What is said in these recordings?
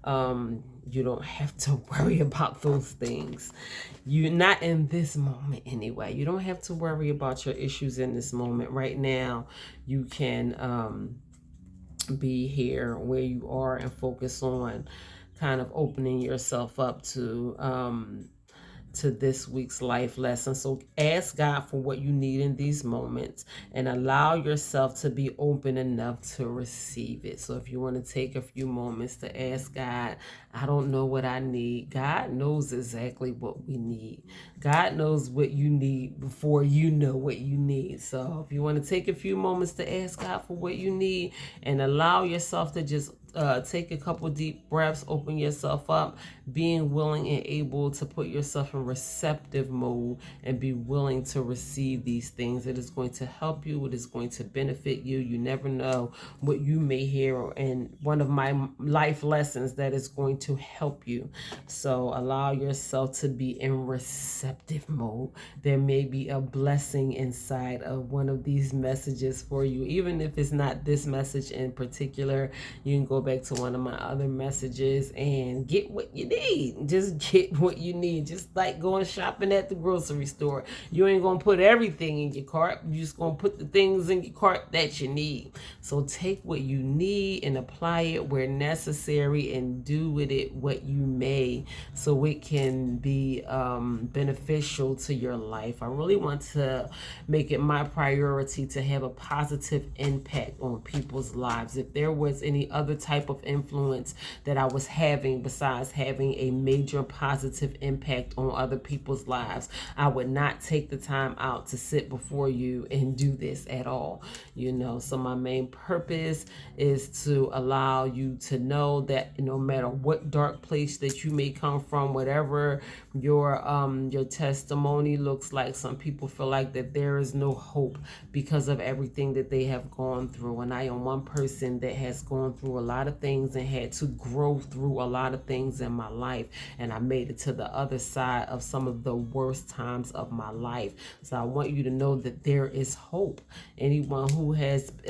You don't have to worry about those things. You're not in this moment anyway. You don't have to worry about your issues in this moment. Right now, you can be here where you are and focus on kind of opening yourself up to this week's life lesson. So ask God for what you need in these moments and allow yourself to be open enough to receive it. So if you want to take a few moments to ask God, I don't know what I need. God knows exactly what we need. God knows what you need before you know what you need. So if you want to take a few moments to ask God for what you need and allow yourself to just take a couple deep breaths, open yourself up, being willing and able to put yourself in receptive mode and be willing to receive these things. It is going to help you. It is going to benefit you. You never know what you may hear in one of my life lessons that is going to help you. So allow yourself to be in receptive mode. There may be a blessing inside of one of these messages for you. Even if it's not this message in particular, you can go back to one of my other messages and get what you need. Just get what you need. Just like going shopping at the grocery store. You ain't going to put everything in your cart. You're just going to put the things in your cart that you need. So take what you need and apply it where necessary and do with it what you may so it can be beneficial to your life. I really want to make it my priority to have a positive impact on people's lives. If there was any other type of influence that I was having besides having a major positive impact on other people's lives, I would not take the time out to sit before you and do this at all. So my main purpose is to allow you to know that no matter what dark place that you may come from, whatever your testimony looks like, some people feel like that there is no hope because of everything that they have gone through. And I am one person that has gone through a lot of things and had to grow through a lot of things in my life. And I made it to the other side of some of the worst times of my life. So I want you to know that there is hope. Anyone who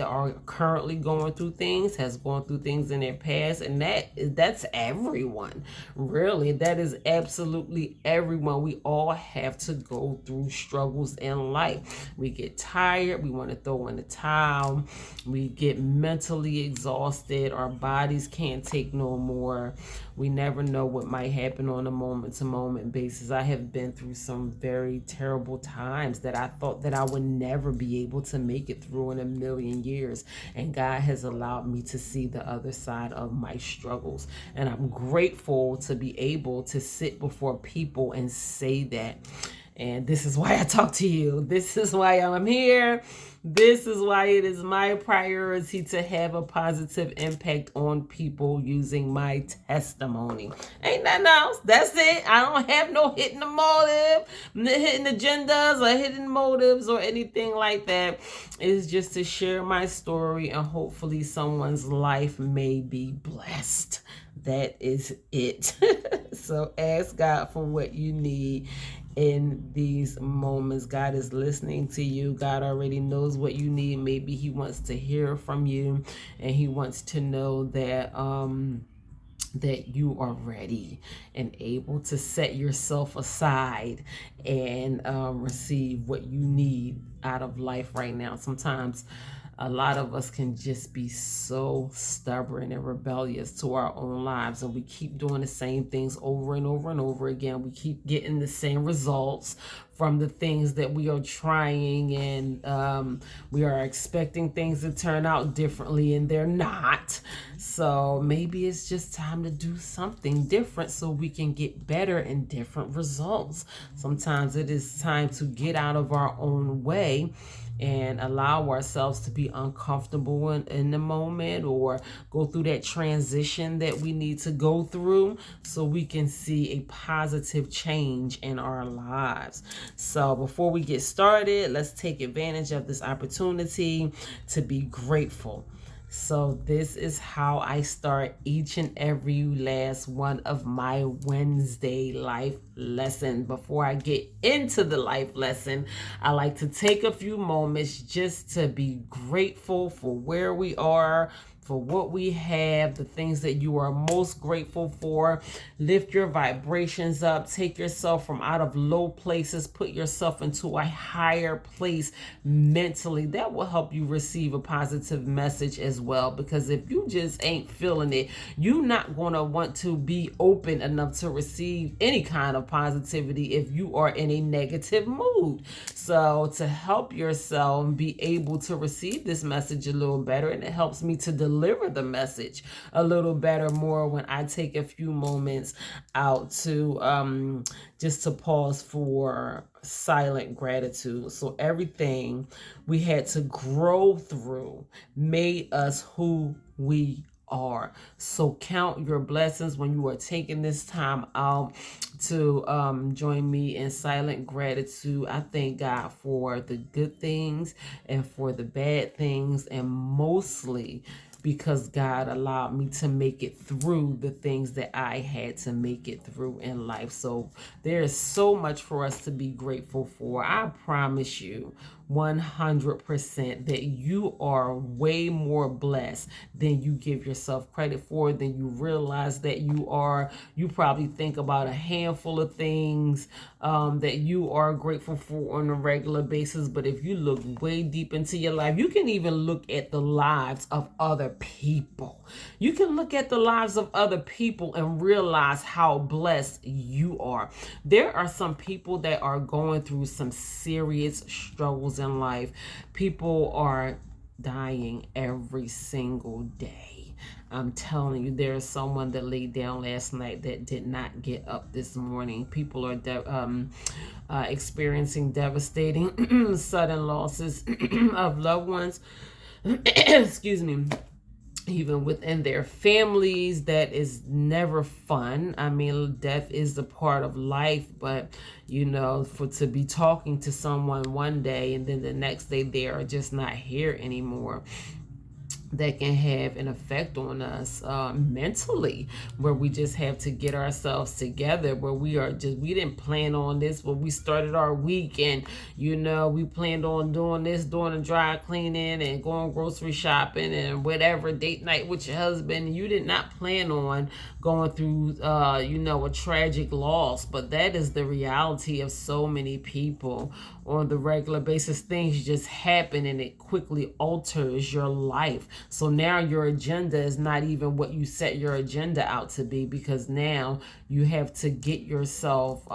are currently going through things, has gone through things in their past, and that's everyone. Really, that is absolutely everyone. We all have to go through struggles in life. We get tired, we want to throw in the towel, we get mentally exhausted, our bodies can't take no more. We never know what might happen on a moment-to-moment basis. I have been through some very terrible times that I thought that I would never be able to make it through in a million years. And God has allowed me to see the other side of my struggles. And I'm grateful to be able to sit before people and say that. And this is why I talk to you. This is why I'm here. This is why it is my priority to have a positive impact on people using my testimony. Ain't nothing else. That's it. I don't have no hidden motive, hidden agendas or hidden motives or anything like that. It's just to share my story and hopefully someone's life may be blessed. That is it. So ask God for what you need in these moments. God is listening to you. God already knows what you need. Maybe he wants to hear from you and he wants to know that that you are ready and able to set yourself aside and receive what you need out of life right now. Sometimes a lot of us can just be so stubborn and rebellious to our own lives, and we keep doing the same things over and over and over again. We keep getting the same results from the things that we are trying, and we are expecting things to turn out differently, and they're not. So maybe it's just time to do something different so we can get better and different results. Sometimes it is time to get out of our own way and allow ourselves to be uncomfortable in the moment, or go through that transition that we need to go through so we can see a positive change in our lives. So before we get started, let's take advantage of this opportunity to be grateful. So this is how I start each and every last one of my Wednesday life lesson. Before I get into the life lesson, I like to take a few moments just to be grateful for where we are, for what we have, the things that you are most grateful for. Lift your vibrations up. Take yourself from out of low places. Put yourself into a higher place mentally. That will help you receive a positive message as well. Because if you just ain't feeling it, you're not going to want to be open enough to receive any kind of positivity if you are in a negative mood. So to help yourself be able to receive this message a little better, and it helps me to deliver the message a little better more when I take a few moments out to just to pause for silent gratitude. So everything we had to grow through made us who we are. So count your blessings when you are taking this time out to join me in silent gratitude. I thank God for the good things and for the bad things, and mostly because God allowed me to make it through the things that I had to make it through in life. So there is so much for us to be grateful for. I promise you 100% that you are way more blessed than you give yourself credit for, than you realize that you are. You probably think about a handful of things that you are grateful for on a regular basis, but if you look way deep into your life, you can even look at the lives of other people. You can look at the lives of other people and realize how blessed you are. There are some people that are going through some serious struggles in life. People are dying every single day. I'm telling you, there's someone that laid down last night that did not get up this morning. People are experiencing devastating sudden losses of loved ones. Excuse me. Even within their families. That is never fun. I mean, death is a part of life, but you know, for to be talking to someone one day and then the next day they are just not here anymore, that can have an effect on us mentally, where we just have to get ourselves together, where we didn't plan on this, but we started our week and, you know, we planned on doing this, doing a dry cleaning and going grocery shopping and whatever, date night with your husband. You did not plan on going through, you know, a tragic loss, but that is the reality of so many people on the regular basis. Things just happen and it quickly alters your life. So now your agenda is not even what you set your agenda out to be, because now you have to get yourself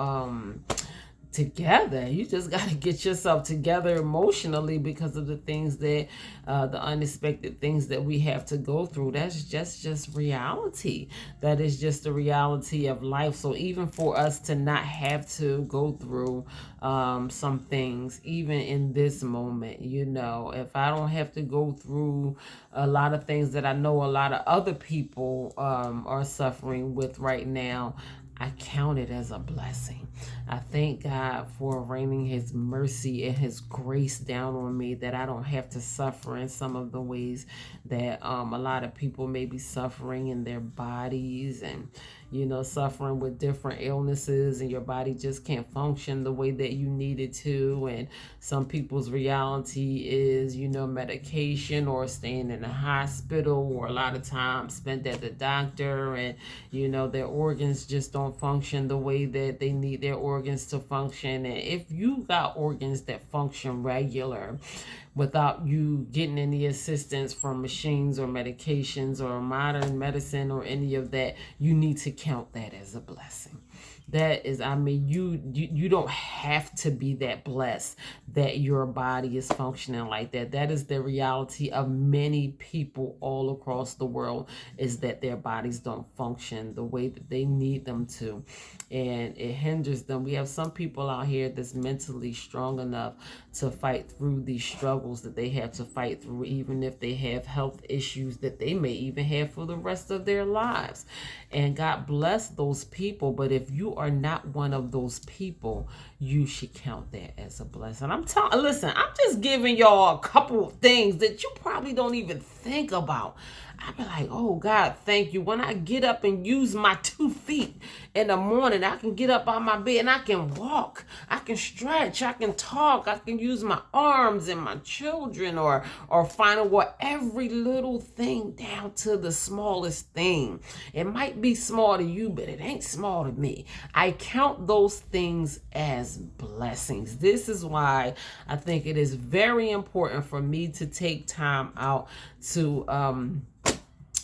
together. You just got to get yourself together emotionally because of the things that the unexpected things that we have to go through. That's just reality. That is just the reality of life. So even for us to not have to go through some things, even in this moment, you know, if I don't have to go through a lot of things that I know a lot of other people are suffering with right now, I count it as a blessing. I thank God for raining his mercy and his grace down on me, that I don't have to suffer in some of the ways that a lot of people may be suffering in their bodies, and, you know, suffering with different illnesses, and your body just can't function the way that you need it to. And some people's reality is, you know, medication or staying in the hospital, or a lot of times spent at the doctor, and, you know, their organs just don't function the way that they need their organs to function. And if you got organs that function regular without you getting any assistance from machines or medications or modern medicine or any of that, you need to count that as a blessing. That is, I mean, you don't have to be that blessed that your body is functioning like that. That is the reality of many people all across the world, is that their bodies don't function the way that they need them to, and it hinders them. We have some people out here that's mentally strong enough to fight through these struggles that they have to fight through, even if they have health issues that they may even have for the rest of their lives. And God bless those people. But if you are not one of those people, you should count that as a blessing. Listen, I'm just giving y'all a couple of things that you probably don't even think about. I be like, oh God, thank you. When I get up and use my 2 feet in the morning, I can get up out my bed and I can walk, I can stretch, I can talk, I can use my arms and my children, or find what every little thing down to the smallest thing. It might be small to you, but it ain't small to me. I count those things as blessings. This is why I think it is very important for me to take time out to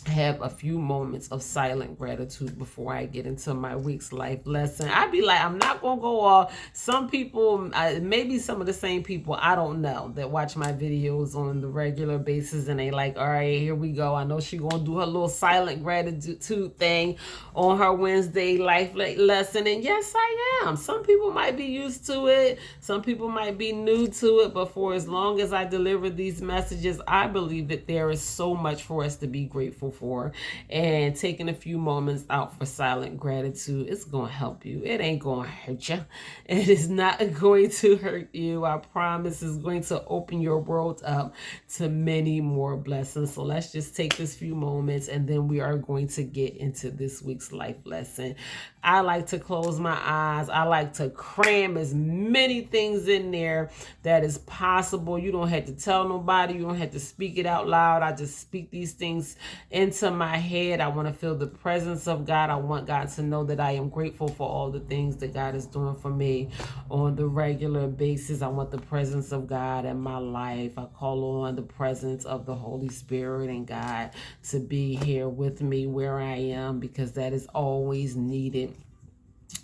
have a few moments of silent gratitude before I get into my week's life lesson. I'd be like, I'm not gonna go off. Some people, maybe some of the same people, I don't know, that watch my videos on the regular basis, and they like, all right, here we go. I know she gonna do her little silent gratitude thing on her Wednesday life lesson, and yes, I am. Some people might be used to it. Some people might be new to it, but for as long as I deliver these messages, I believe that there is so much for us to be grateful for, and taking a few moments out for silent gratitude, it's going to help you. It ain't going to hurt you. It is not going to hurt you. I promise it's going to open your world up to many more blessings. So let's just take this few moments, and then we are going to get into this week's life lesson. I like to close my eyes. I like to cram as many things in there that is possible. You don't have to tell nobody. You don't have to speak it out loud. I just speak these things into my head. I want to feel the presence of God. I want God to know that I am grateful for all the things that God is doing for me on the regular basis. I want the presence of God in my life. I call on the presence of the Holy Spirit and God to be here with me where I am, because that is always needed.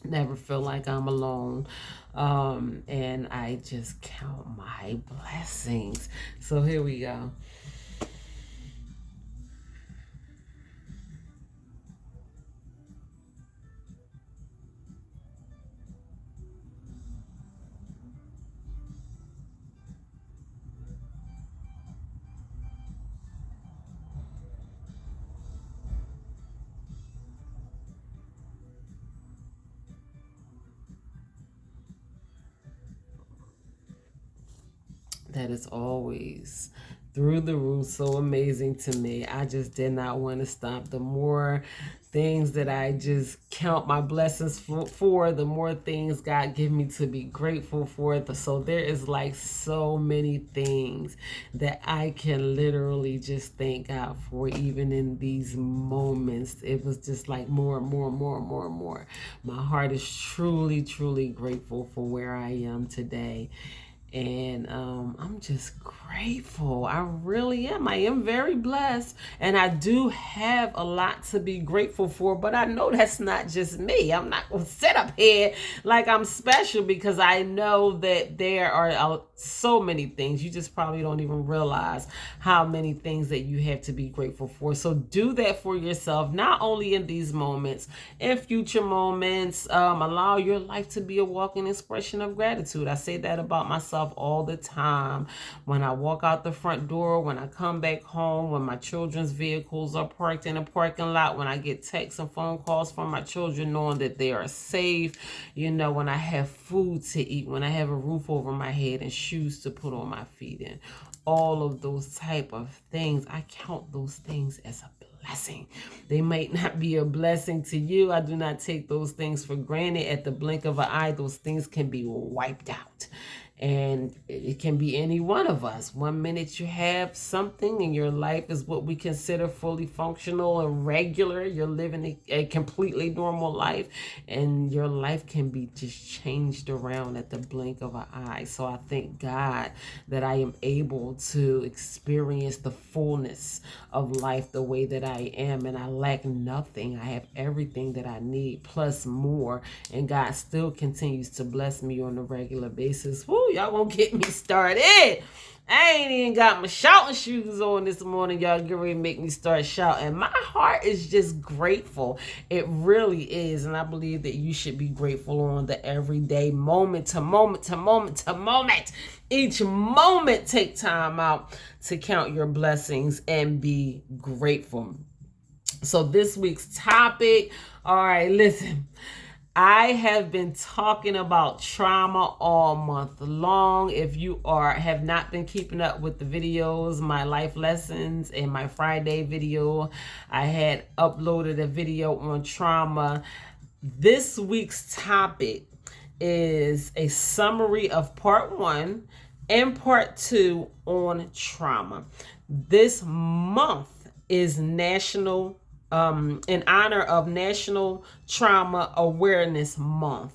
Never feel like I'm alone. And I just count my blessings. So here we go. That is always through the roof so amazing to me. I just did not want to stop. The more things that I just count my blessings for, the more things God give me to be grateful for. So there is like so many things that I can literally just thank God for, even in these moments. It was just like more and more and more and more and more. My heart is truly, truly grateful for where I am today. And I'm just grateful. I really am. I am very blessed. And I do have a lot to be grateful for. But I know that's not just me. I'm not going to sit up here like I'm special, because I know that there are so many things. You just probably don't even realize how many things that you have to be grateful for. So do that for yourself, not only in these moments, in future moments. Allow your life to be a walking expression of gratitude. I say that about myself all the time. When I walk out the front door, when I come back home, when my children's vehicles are parked in a parking lot, when I get texts and phone calls from my children knowing that they are safe, when I have food to eat, when I have a roof over my head and shoes to put on my feet, and all of those type of things, I count those things as a blessing. They might not be a blessing to you. I do not take those things for granted. At the blink of an eye, those things can be wiped out. And it can be any one of us. 1 minute you have something and your life is what we consider fully functional and regular. You're living a completely normal life, and your life can be just changed around at the blink of an eye. So I thank God that I am able to experience the fullness of life the way that I am, and I lack nothing. I have everything that I need plus more, and God still continues to bless me on a regular basis. Woo! Y'all gonna get me started. I ain't even got my shouting shoes on this morning. Y'all get ready to make me start shouting. My heart is just grateful. It really is. And I believe that you should be grateful on the everyday, moment to moment to moment to moment. Each moment, take time out to count your blessings and be grateful. So this week's topic, all right, listen. I have been talking about trauma all month long. If you have not been keeping up with the videos, my life lessons and my Friday video, I had uploaded a video on trauma. This week's topic is a summary of part 1 and part 2 on trauma. This month is National in honor of National Trauma Awareness Month.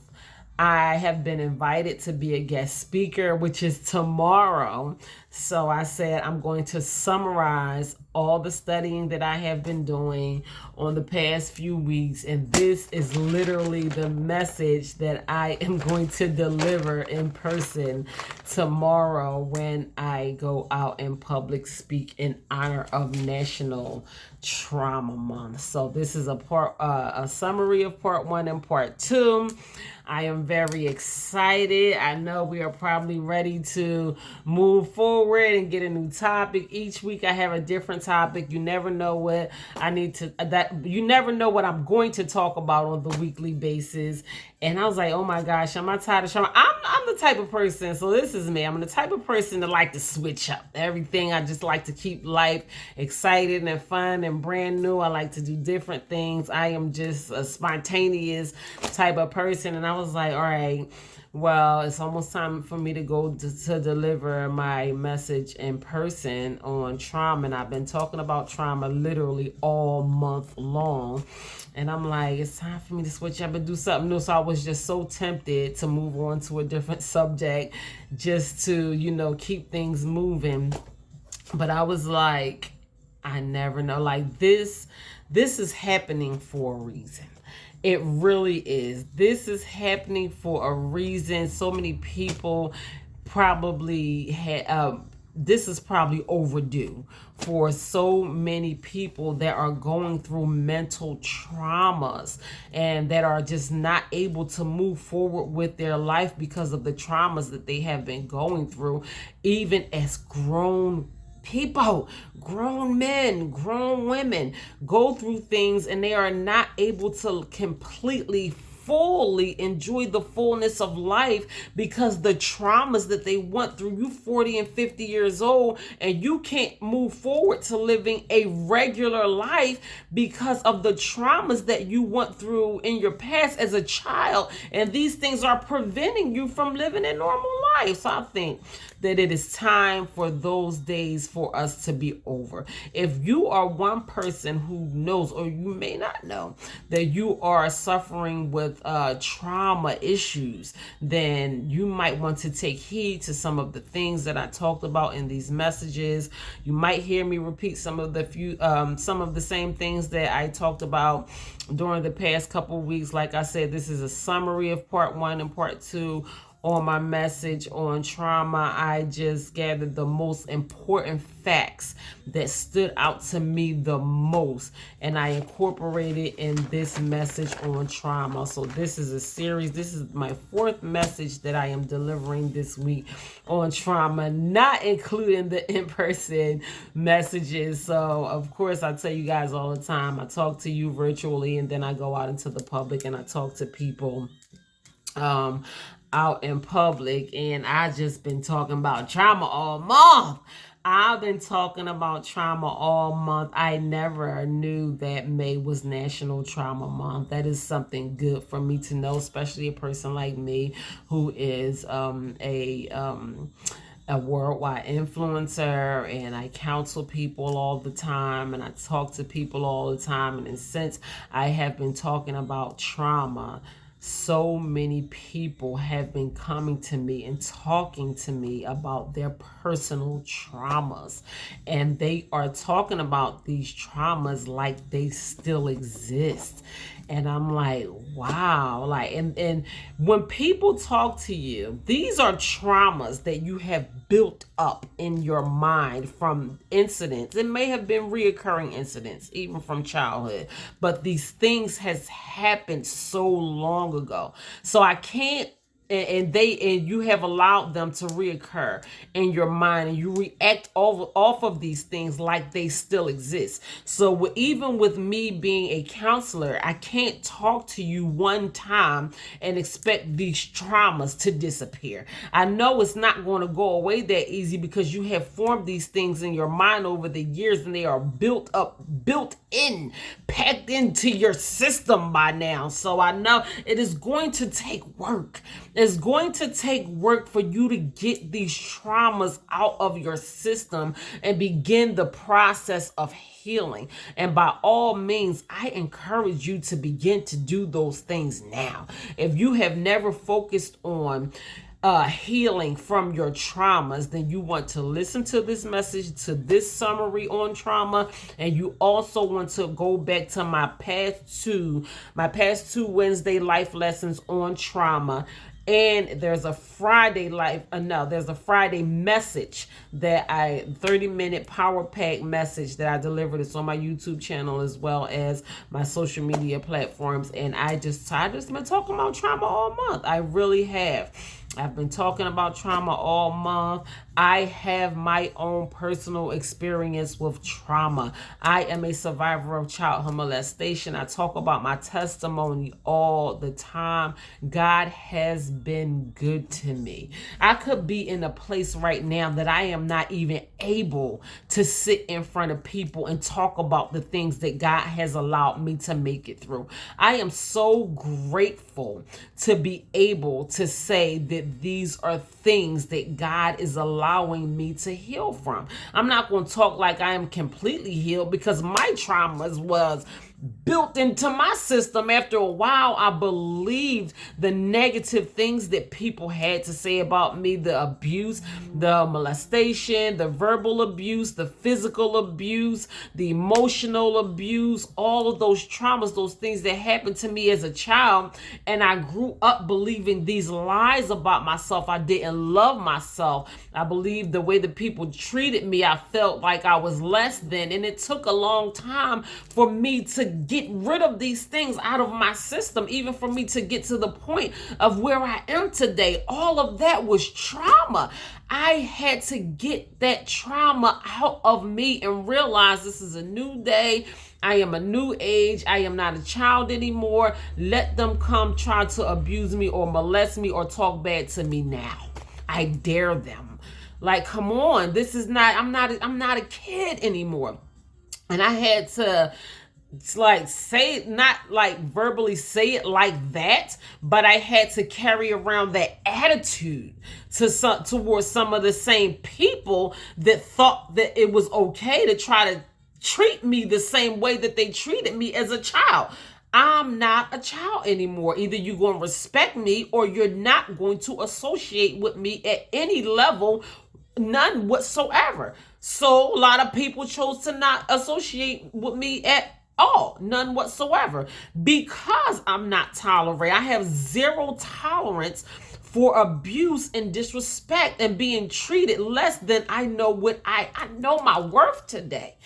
I have been invited to be a guest speaker, which is tomorrow. So I said I'm going to summarize all the studying that I have been doing on the past few weeks. And this is literally the message that I am going to deliver in person tomorrow when I go out in public speak in honor of National Trauma Month. So this is a summary of part 1 and part 2. I am very excited. I know we are probably ready to move forward and get a new topic. Each week I have a different topic. You never know what you never know what I'm going to talk about on the weekly basis. And I was like, oh my gosh, am I tired of trauma? I'm the type of person, so this is me. I'm the type of person that like to switch up everything. I just like to keep life excited and fun and brand new. I like to do different things. I am just a spontaneous type of person. And I was like, all right, well, it's almost time for me to go to deliver my message in person on trauma. And I've been talking about trauma literally all month long. And I'm like, it's time for me to switch up and do something new. So I was just so tempted to move on to a different subject just to, keep things moving. But I was like, I never know. Like this is happening for a reason. It really is. This is happening for a reason. So many people probably had this is probably overdue for so many people that are going through mental traumas and that are just not able to move forward with their life because of the traumas that they have been going through, even as grown people, grown men, grown women go through things and they are not able to completely fully enjoy the fullness of life because the traumas that they went through. You 40 and 50 years old and you can't move forward to living a regular life because of the traumas that you went through in your past as a child, and these things are preventing you from living a normal life. So I think that it is time for those days for us to be over. If you are one person who knows, or you may not know, that you are suffering with trauma issues, then you might want to take heed to some of the things that I talked about in these messages. You might hear me repeat some of the same things that I talked about during the past couple of weeks. Like I said, this is a summary of part 1 and part 2 on my message on trauma. I just gathered the most important facts that stood out to me the most, and I incorporated in this message on trauma. So this is a series. This is my 4th message that I am delivering this week on trauma, not including the in-person messages. So of course I tell you guys all the time, I talk to you virtually and then I go out into the public and I talk to people out in public, and I just been talking about trauma all month. I've been talking about trauma all month. I never knew that May was National Trauma Month. That is something good for me to know, especially a person like me who is a worldwide influencer, and I counsel people all the time and I talk to people all the time. And since I have been talking about trauma, so many people have been coming to me and talking to me about their personal traumas, and they are talking about these traumas like they still exist. And I'm like, wow. Like, and when people talk to you, these are traumas that you have built up in your mind from incidents. It may have been reoccurring incidents, even from childhood, but these things has happened so long ago. So I can't and you have allowed them to reoccur in your mind, and you react off of these things like they still exist. So even with me being a counselor, I can't talk to you one time and expect these traumas to disappear. I know it's not going to go away that easy, because you have formed these things in your mind over the years, and they are built up, built in, packed into your system by now. So I know it is going to take work. It's going to take work for you to get these traumas out of your system and begin the process of healing. And by all means, I encourage you to begin to do those things now. If you have never focused on healing from your traumas, then you want to listen to this message, to this summary on trauma, and you also want to go back to my past two Wednesday life lessons on trauma. And there's a Friday there's a Friday message that 30-minute power pack message that I delivered. It's on my YouTube channel as well as my social media platforms. And I just been talking about trauma all month. I really have. I've been talking about trauma all month. I have my own personal experience with trauma. I am a survivor of childhood molestation. I talk about my testimony all the time. God has been good to me. I could be in a place right now that I am not even able to sit in front of people and talk about the things that God has allowed me to make it through. I am so grateful to be able to say that these are things that God is allowing me to heal from. I'm not going to talk like I am completely healed, because my traumas was built into my system. After a while, I believed the negative things that people had to say about me, the abuse, the molestation, the verbal abuse, the physical abuse, the emotional abuse, all of those traumas, those things that happened to me as a child. And I grew up believing these lies about myself. I didn't love myself. I believed the way that people treated me, I felt like I was less than. And it took a long time for me to get rid of these things out of my system, even for me to get to the point of where I am today. All of that was trauma. I had to get that trauma out of me and realize this is a new day. I am a new age. I am not a child anymore. Let them come try to abuse me or molest me or talk bad to me now. I dare them. Like, come on. I'm not a kid anymore. And I had to say it, not like verbally say it like that, but I had to carry around that attitude towards some of the same people that thought that it was okay to try to treat me the same way that they treated me as a child. I'm not a child anymore. Either you're going to respect me or you're not going to associate with me at any level, none whatsoever. So a lot of people chose to not associate with me at all, none whatsoever, because I'm not tolerant. I have zero tolerance for abuse and disrespect and being treated less than. I know I know my worth today.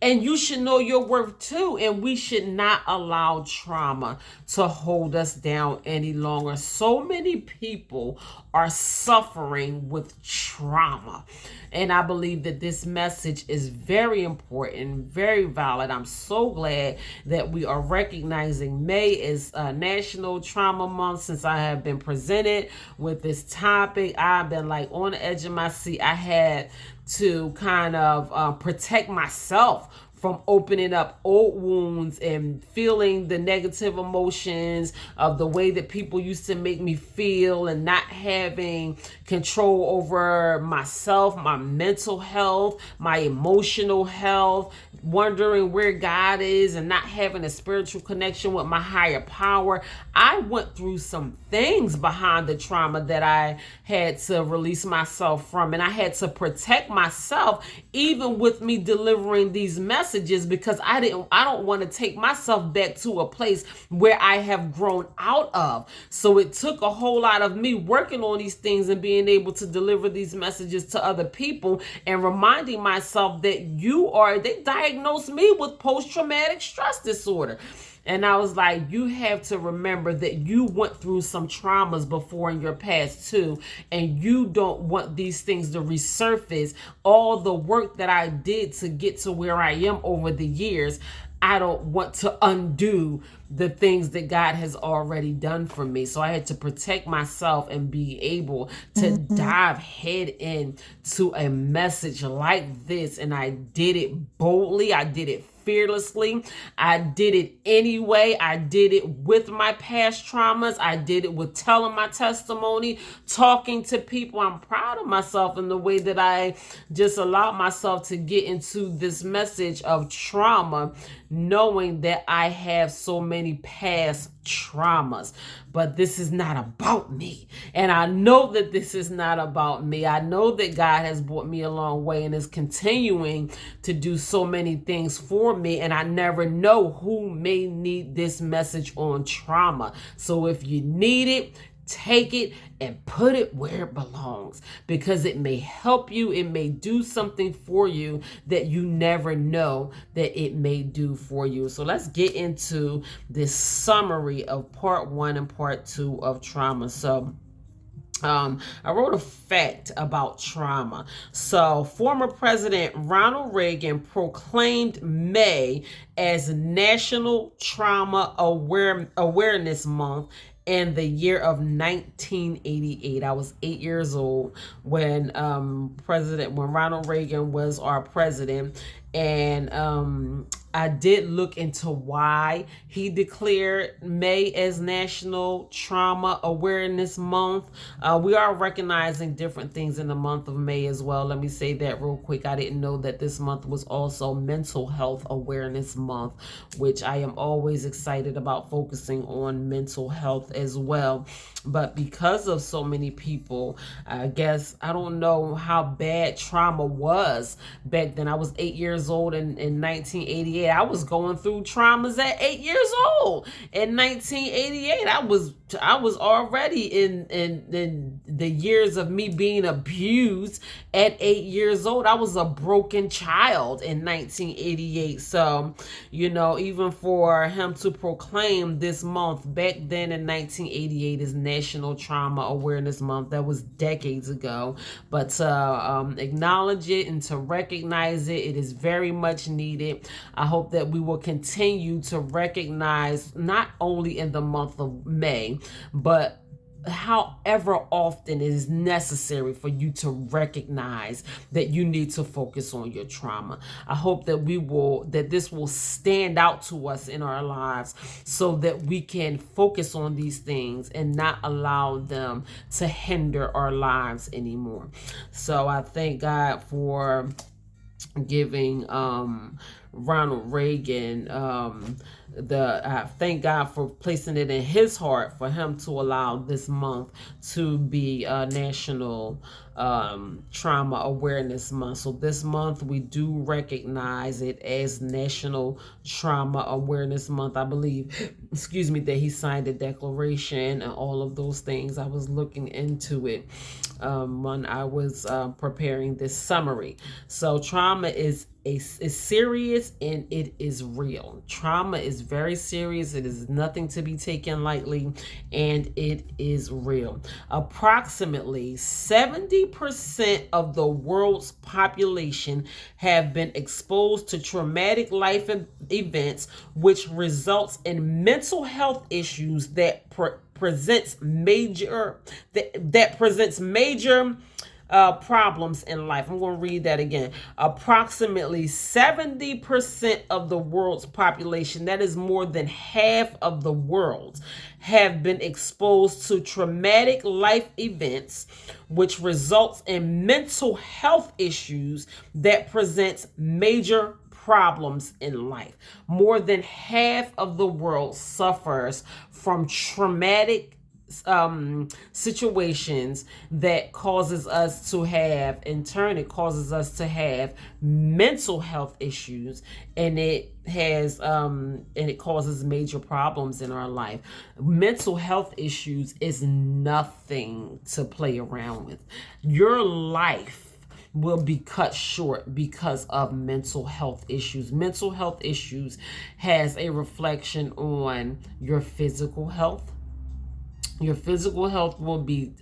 And you should know your worth too. And we should not allow trauma to hold us down any longer. So many people are suffering with trauma. And I believe that this message is very important, very valid. I'm so glad that we are recognizing May is National Trauma Month. Since I have been presented with this topic, I've been like on the edge of my seat. I had to kind of protect myself from opening up old wounds and feeling the negative emotions of the way that people used to make me feel, and not having control over myself, my mental health, my emotional health, wondering where God is and not having a spiritual connection with my higher power. I went through some things behind the trauma that I had to release myself from, and I had to protect myself even with me delivering these messages, because I don't want to take myself back to a place where I have grown out of. So it took a whole lot of me working on these things and being able to deliver these messages to other people and reminding myself that they diagnosed me with post-traumatic stress disorder. And I was like, you have to remember that you went through some traumas before in your past too. And you don't want these things to resurface. All the work that I did to get to where I am over the years, I don't want to undo the things that God has already done for me. So I had to protect myself and be able to dive head in to a message like this. And I did it boldly. I did it fearlessly. I did it anyway. I did it with my past traumas. I did it with telling my testimony, talking to people. I'm proud of myself in the way that I just allowed myself to get into this message of trauma, knowing that I have so many past traumas. But this is not about me. And I know that this is not about me. I know that God has brought me a long way and is continuing to do so many things for me. And I never know who may need this message on trauma. So if you need it, take it and put it where it belongs, because it may help you. It may do something for you that you never know that it may do for you. So let's get into this summary of part 1 and part 2 of trauma. So I wrote a fact about trauma. So former President Ronald Reagan proclaimed May as National Trauma Awareness Month in the year of 1988. I was 8 years old when Ronald Reagan was our president. And I did look into why he declared May as National Trauma Awareness Month. We are recognizing different things in the month of May as well. Let me say that real quick. I didn't know that this month was also Mental Health Awareness Month, which I am always excited about, focusing on mental health as well. But because of so many people, I guess, I don't know how bad trauma was back then. I was 8 years old in 1988. I was going through traumas at 8 years old. In 1988, I was already in the years of me being abused at 8 years old. I was a broken child in 1988. So, even for him to proclaim this month back then in 1988 is National Trauma Awareness Month, that was decades ago. But to acknowledge it and to recognize it, it is very much needed. I hope that we will continue to recognize not only in the month of May, but however often it is necessary for you to recognize that you need to focus on your trauma. I hope that this will stand out to us in our lives so that we can focus on these things and not allow them to hinder our lives anymore. So I thank God for giving Ronald Reagan thank God for placing it in his heart for him to allow this month to be National Trauma Awareness Month. So this month we do recognize it as National Trauma Awareness Month. I believe, that he signed a declaration and all of those things. I was looking into it when I was preparing this summary. So trauma is serious and it is real. Trauma is very serious. It is nothing to be taken lightly, and it is real. Approximately 70% of the world's population have been exposed to traumatic life events, which results in mental health issues that presents major problems in life. I'm going to read that again. Approximately 70% of the world's population, that is more than half of the world, have been exposed to traumatic life events, which results in mental health issues that presents major problems in life. More than half of the world suffers from traumatic situations that causes us to have, in turn, it causes us to have mental health issues, and it causes major problems in our life. Mental health issues is nothing to play around with. Your life will be cut short because of mental health issues. Mental health issues has a reflection on your physical health. Your physical health will be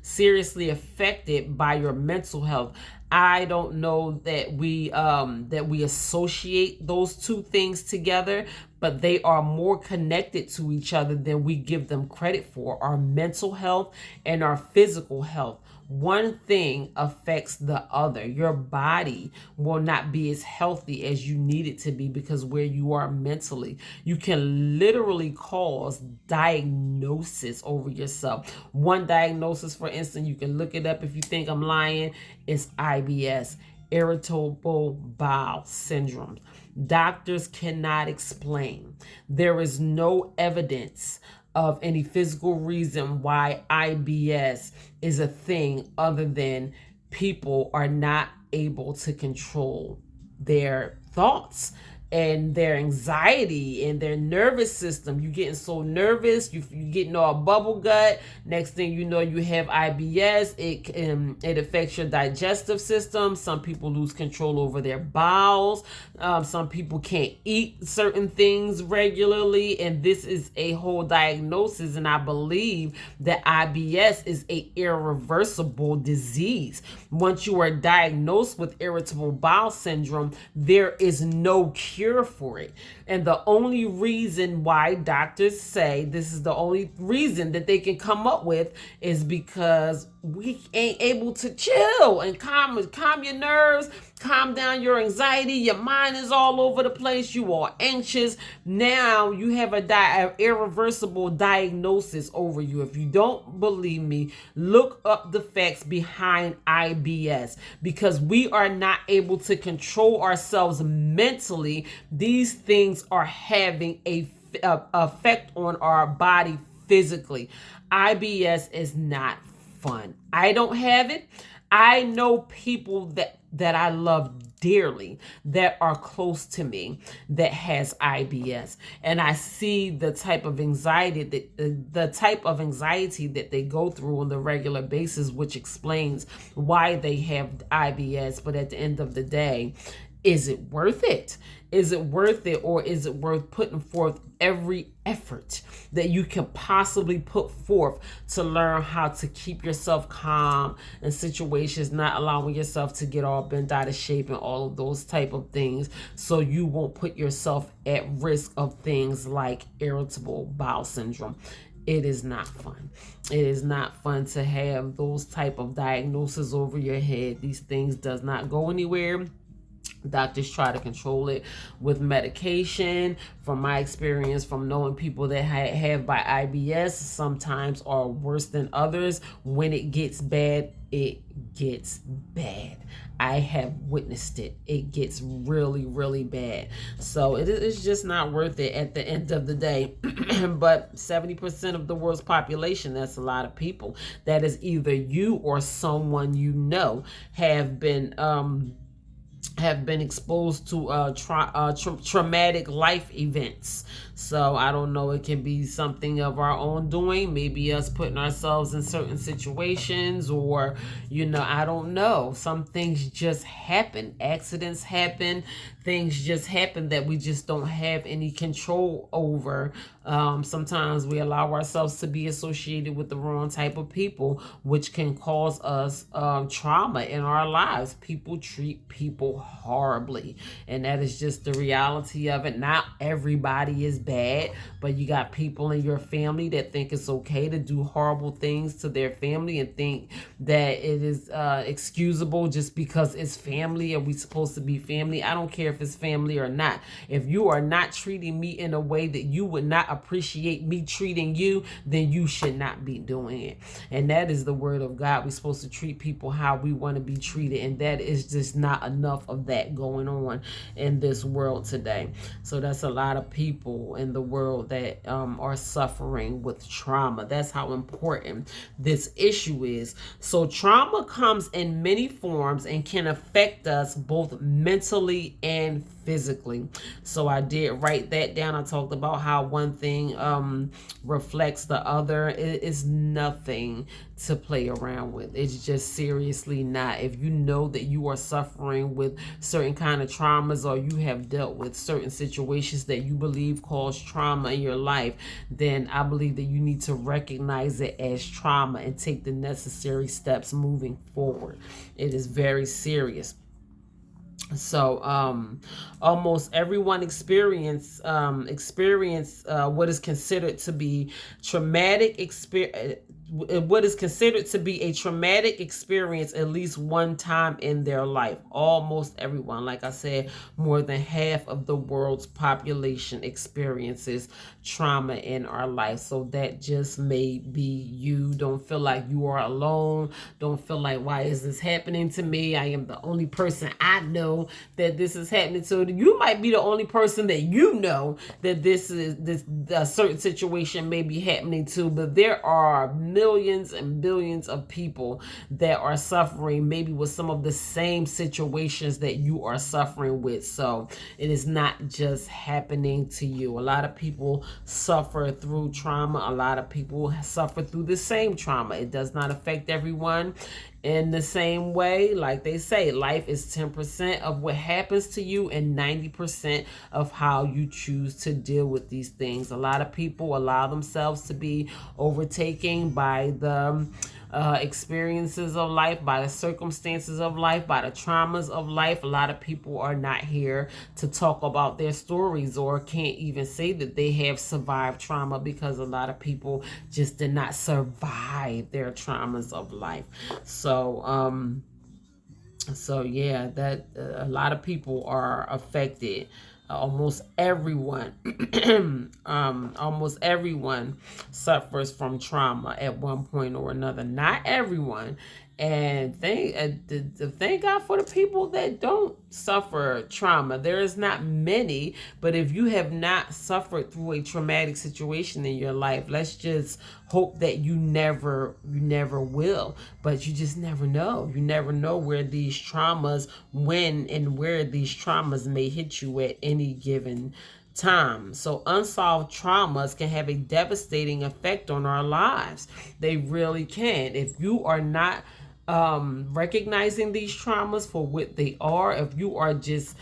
seriously affected by your mental health. I don't know that we associate those two things together, but they are more connected to each other than we give them credit for. Our mental health and our physical health. One thing affects the other. Your body will not be as healthy as you need it to be because where you are mentally, you can literally cause diagnosis over yourself. One diagnosis, for instance, you can look it up if you think I'm lying, is IBS, irritable bowel syndrome. Doctors cannot explain. There is no evidence of any physical reason why IBS is a thing other than people are not able to control their thoughts and their anxiety and their nervous system. You getting so nervous, you getting all bubble gut. Next thing you know, you have IBS. It affects your digestive system. Some people lose control over their bowels. Some people can't eat certain things regularly, and this is a whole diagnosis. And I believe that IBS is a irreversible disease. Once you are diagnosed with irritable bowel syndrome, there is no cure for it. And the only reason why doctors say this is the only reason that they can come up with is because we ain't able to chill and calm your nerves, calm down your anxiety. Your mind is all over the place. You are anxious. Now you have an irreversible diagnosis over you. If you don't believe me, look up the facts behind IBS. Because we are not able to control ourselves mentally, these things are having a effect on our body physically. IBS is not fun. I don't have it. I know people that I love dearly that are close to me that has IBS, and I see the type of anxiety that they go through on the regular basis, which explains why they have IBS. But at the end of the day, is it worth it? Is it worth it, or is it worth putting forth every effort that you can possibly put forth to learn how to keep yourself calm in situations, not allowing yourself to get all bent out of shape and all of those type of things, so you won't put yourself at risk of things like irritable bowel syndrome? It is not fun. It is not fun to have those type of diagnoses over your head. These things does not go anywhere. Doctors try to control it with medication. From my experience, from knowing people that have by IBS, sometimes are worse than others. When it gets bad, it gets bad. I have witnessed it. It gets really, really bad. So it's just not worth it at the end of the day. But 70% of the world's population, that's a lot of people. That is either you or someone you know have been exposed to traumatic life events. So I don't know, it can be something of our own doing, maybe us putting ourselves in certain situations, or I don't know, some things just happen, accidents happen, things just happen that we just don't have any control over. Sometimes we allow ourselves to be associated with the wrong type of people, which can cause us trauma in our lives. People treat people horribly, and that is just the reality of it. Not everybody is bad, but you got people in your family that think it's okay to do horrible things to their family and think that it is excusable just because it's family. Are we supposed to be family? I don't care if it's family or not. If you are not treating me in a way that you would not appreciate me treating you, then you should not be doing it. And that is the word of God. We're supposed to treat people how we want to be treated, and that is just not enough of that going on in this world today. So that's a lot of people in the world that are suffering with trauma. That's how important this issue is. So trauma comes in many forms and can affect us both mentally and physically. So I did write that down. I talked about how one thing reflects the other. It is nothing to play around with. It's just seriously not. If you know that you are suffering with certain kind of traumas, or you have dealt with certain situations that you believe cause trauma in your life, then I believe that you need to recognize it as trauma and take the necessary steps moving forward. It is very serious. So almost everyone experience what is considered to be traumatic experience, what is considered to be a traumatic experience at least one time in their life. Almost everyone, like I said, more than half of the world's population experiences trauma in our life. So that just may be you. Don't feel like you are alone. Don't feel like, why is this happening to me? I am the only person I know that this is happening to. You might be the only person that you know that this a certain situation may be happening to, but there are millions and billions of people that are suffering maybe with some of the same situations that you are suffering with. So it is not just happening to you. A lot of people suffer through trauma. A lot of people suffer through the same trauma. It does not affect everyone in the same way. Like they say, life is 10% of what happens to you and 90% of how you choose to deal with these things. A lot of people allow themselves to be overtaken by the experiences of life, by the circumstances of life, by the traumas of life. A lot of people are not here to talk about their stories, or can't even say that they have survived trauma, because a lot of people just did not survive their traumas of life. So yeah, that a lot of people are affected. Almost everyone almost everyone suffers from trauma at one point or another. Not everyone. And thank God for the people that don't suffer trauma. There is not many, but if you have not suffered through a traumatic situation in your life, let's just hope that you never will. But you just never know. You never know where these traumas, when and where these traumas may hit you at any given time. So unsolved traumas can have a devastating effect on our lives. They really can. If you are not recognizing these traumas for what they are, if you are just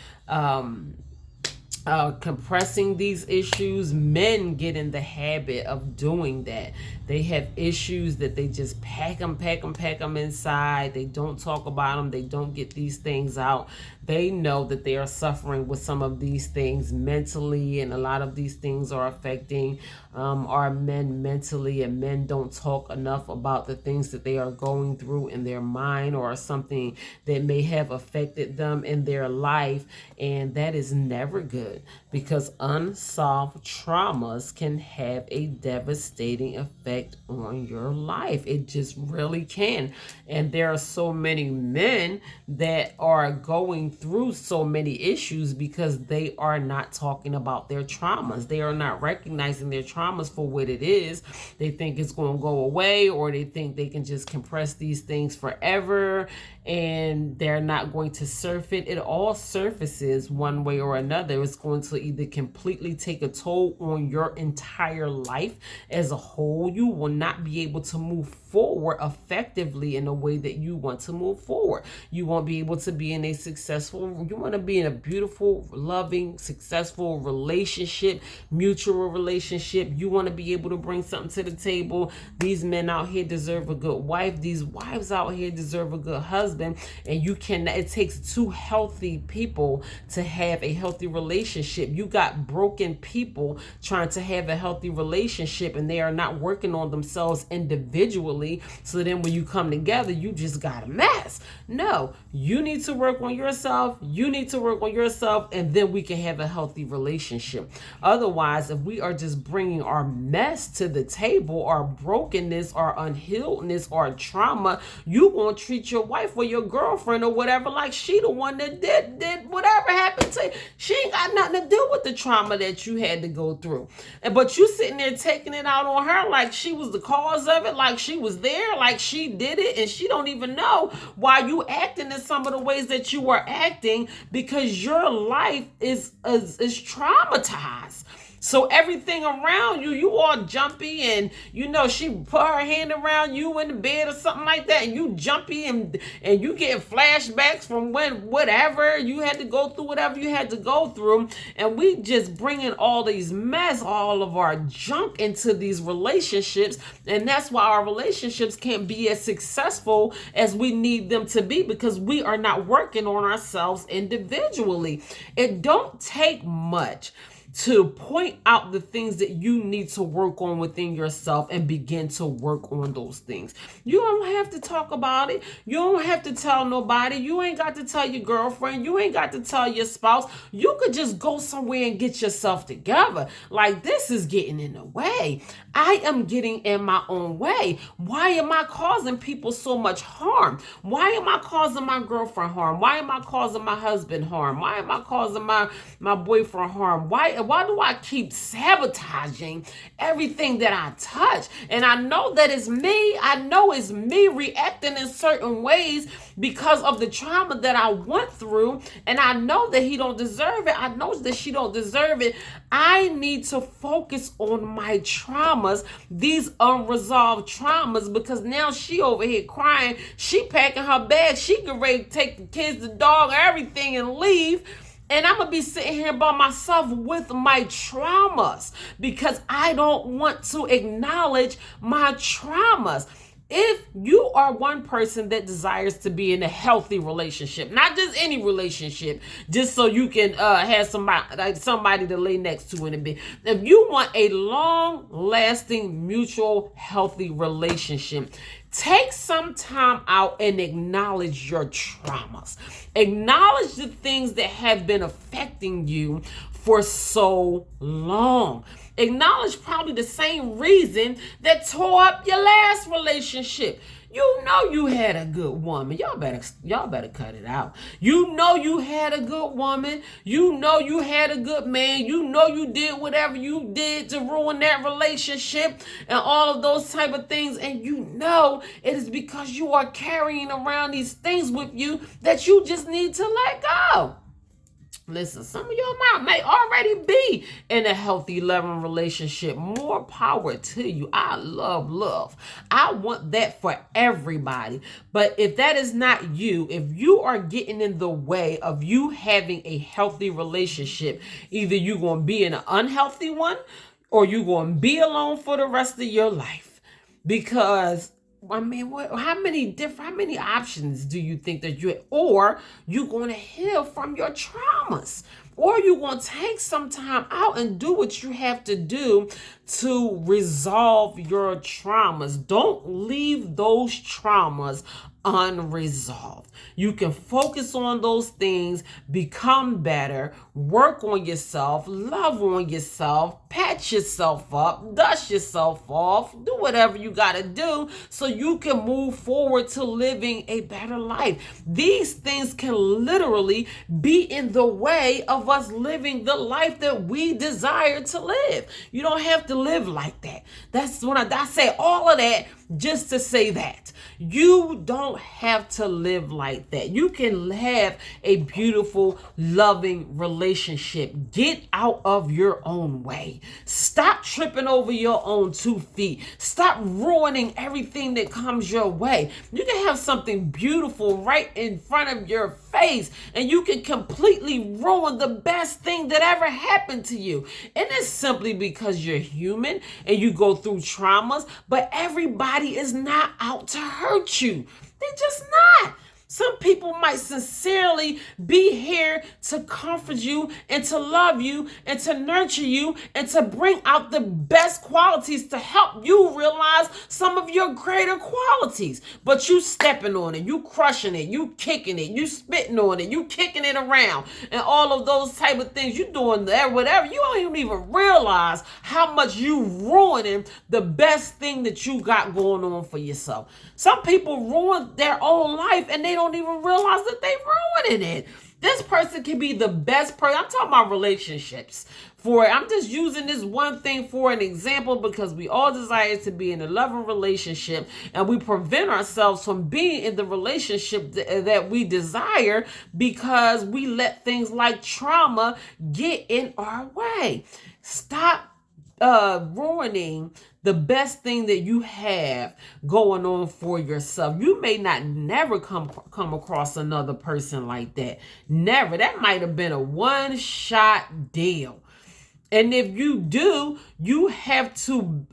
compressing these issues, men get in the habit of doing that. They have issues that they just pack them inside. They don't talk about them. They don't get these things out. They know that they are suffering with some of these things mentally, and a lot of these things are affecting our men mentally, and men don't talk enough about the things that they are going through in their mind, or something that may have affected them in their life, and that is never good, because unsolved traumas can have a devastating effect on your life. It just really can. And there are so many men that are going through so many issues because they are not talking about their traumas. They are not recognizing their traumas for what it is. They think it's going to go away, or they think they can just compress these things forever, and they're not going to surf it. It all surfaces one way or another. It's going to either completely take a toll on your entire life as a whole. You will not be able to move forward effectively in a way that you want to move forward. You won't be able to be in a successful, you want to be in a beautiful, loving, successful relationship, mutual relationship. You want to be able to bring something to the table. These men out here deserve a good wife. These wives out here deserve a good husband. And you can, it takes two healthy people to have a healthy relationship. You got broken people trying to have a healthy relationship, and they are not working on themselves individually. So then when you come together, you just got a mess. No, you need to work on yourself. You need to work on yourself, and then we can have a healthy relationship. Otherwise, if we are just bringing our mess to the table, our brokenness, our unhealedness, our trauma, you gonna treat your wife or your girlfriend or whatever like she the one that did whatever happened to you. She ain't got nothing to do deal with the trauma that you had to go through. But you sitting there taking it out on her like she was the cause of it, like she was there, like she did it, and she don't even know why you acting in some of the ways that you are acting, because your life is traumatized. So everything around you, you all jumpy, and she put her hand around you in the bed or something like that, and you jumpy, and you get flashbacks from whatever you had to go through, whatever you had to go through, and we just bringing all these mess, all of our junk into these relationships, and that's why our relationships can't be as successful as we need them to be, because we are not working on ourselves individually. It don't take much to point out the things that you need to work on within yourself and begin to work on those things. You don't have to talk about it. You don't have to tell nobody. You ain't got to tell your girlfriend. You ain't got to tell your spouse. You could just go somewhere and get yourself together. Like, this is getting in the way. I am getting in my own way. Why am I causing people so much harm? Why am I causing my girlfriend harm? Why am I causing my husband harm? Why am I causing my boyfriend harm? Why do I keep sabotaging everything that I touch? And I know that it's me. I know it's me reacting in certain ways because of the trauma that I went through. And I know that he don't deserve it. I know that she don't deserve it. I need to focus on my traumas, these unresolved traumas, because now she over here crying. She packing her bag. She get ready to take the kids, the dog, everything, and leave. And I'm going to be sitting here by myself with my traumas because I don't want to acknowledge my traumas. If you are one person that desires to be in a healthy relationship, not just any relationship, just so you can have somebody to lay next to in a bit. If you want a long-lasting, mutual, healthy relationship, take some time out and acknowledge your traumas. Acknowledge the things that have been affecting you for so long. Acknowledge probably the same reason that tore up your last relationship. You know you had a good woman. Y'all better cut it out. You know you had a good woman. You know you had a good man. You know you did whatever you did to ruin that relationship and all of those type of things. And you know it is because you are carrying around these things with you that you just need to let go. Listen, some of y'all may already be in a healthy, loving relationship. More power to you. I love love. I want that for everybody. But if that is not you, if you are getting in the way of you having a healthy relationship, either you're going to be in an unhealthy one or you're going to be alone for the rest of your life. Because how many options do you think that or you're going to heal from your traumas, or you're going to take some time out and do what you have to do to resolve your traumas. Don't leave those traumas unresolved. You can focus on those things, become better, work on yourself, love on yourself, pat yourself up, dust yourself off, do whatever you got to do so you can move forward to living a better life. These things can literally be in the way of us living the life that we desire to live. You don't have to live like that. That's when I say all of that just to say that. You don't have to live like that. You can have a beautiful, loving relationship. Get out of your own way. Stop tripping over your own 2 feet. Stop ruining everything that comes your way. You can have something beautiful right in front of your face, and you can completely ruin the best thing that ever happened to you. And it's simply because you're human and you go through traumas, but everybody is not out to hurt you. They're just not. Some people might sincerely be here to comfort you and to love you and to nurture you and to bring out the best qualities to help you realize some of your greater qualities. But you stepping on it, you crushing it, you kicking it, you spitting on it, you kicking it around, and all of those type of things. You doing that, whatever. You don't even realize how much you ruining the best thing that you got going on for yourself. Some people ruin their own life and they don't even realize that they ruining it. This person can be the best person. I'm talking about relationships. I'm just using this one thing for an example because we all desire to be in a loving relationship, and we prevent ourselves from being in the relationship that we desire because we let things like trauma get in our way. Stop ruining the best thing that you have going on for yourself. You may not never come across another person like that. Never. That might have been a one-shot deal. And if you do, you have to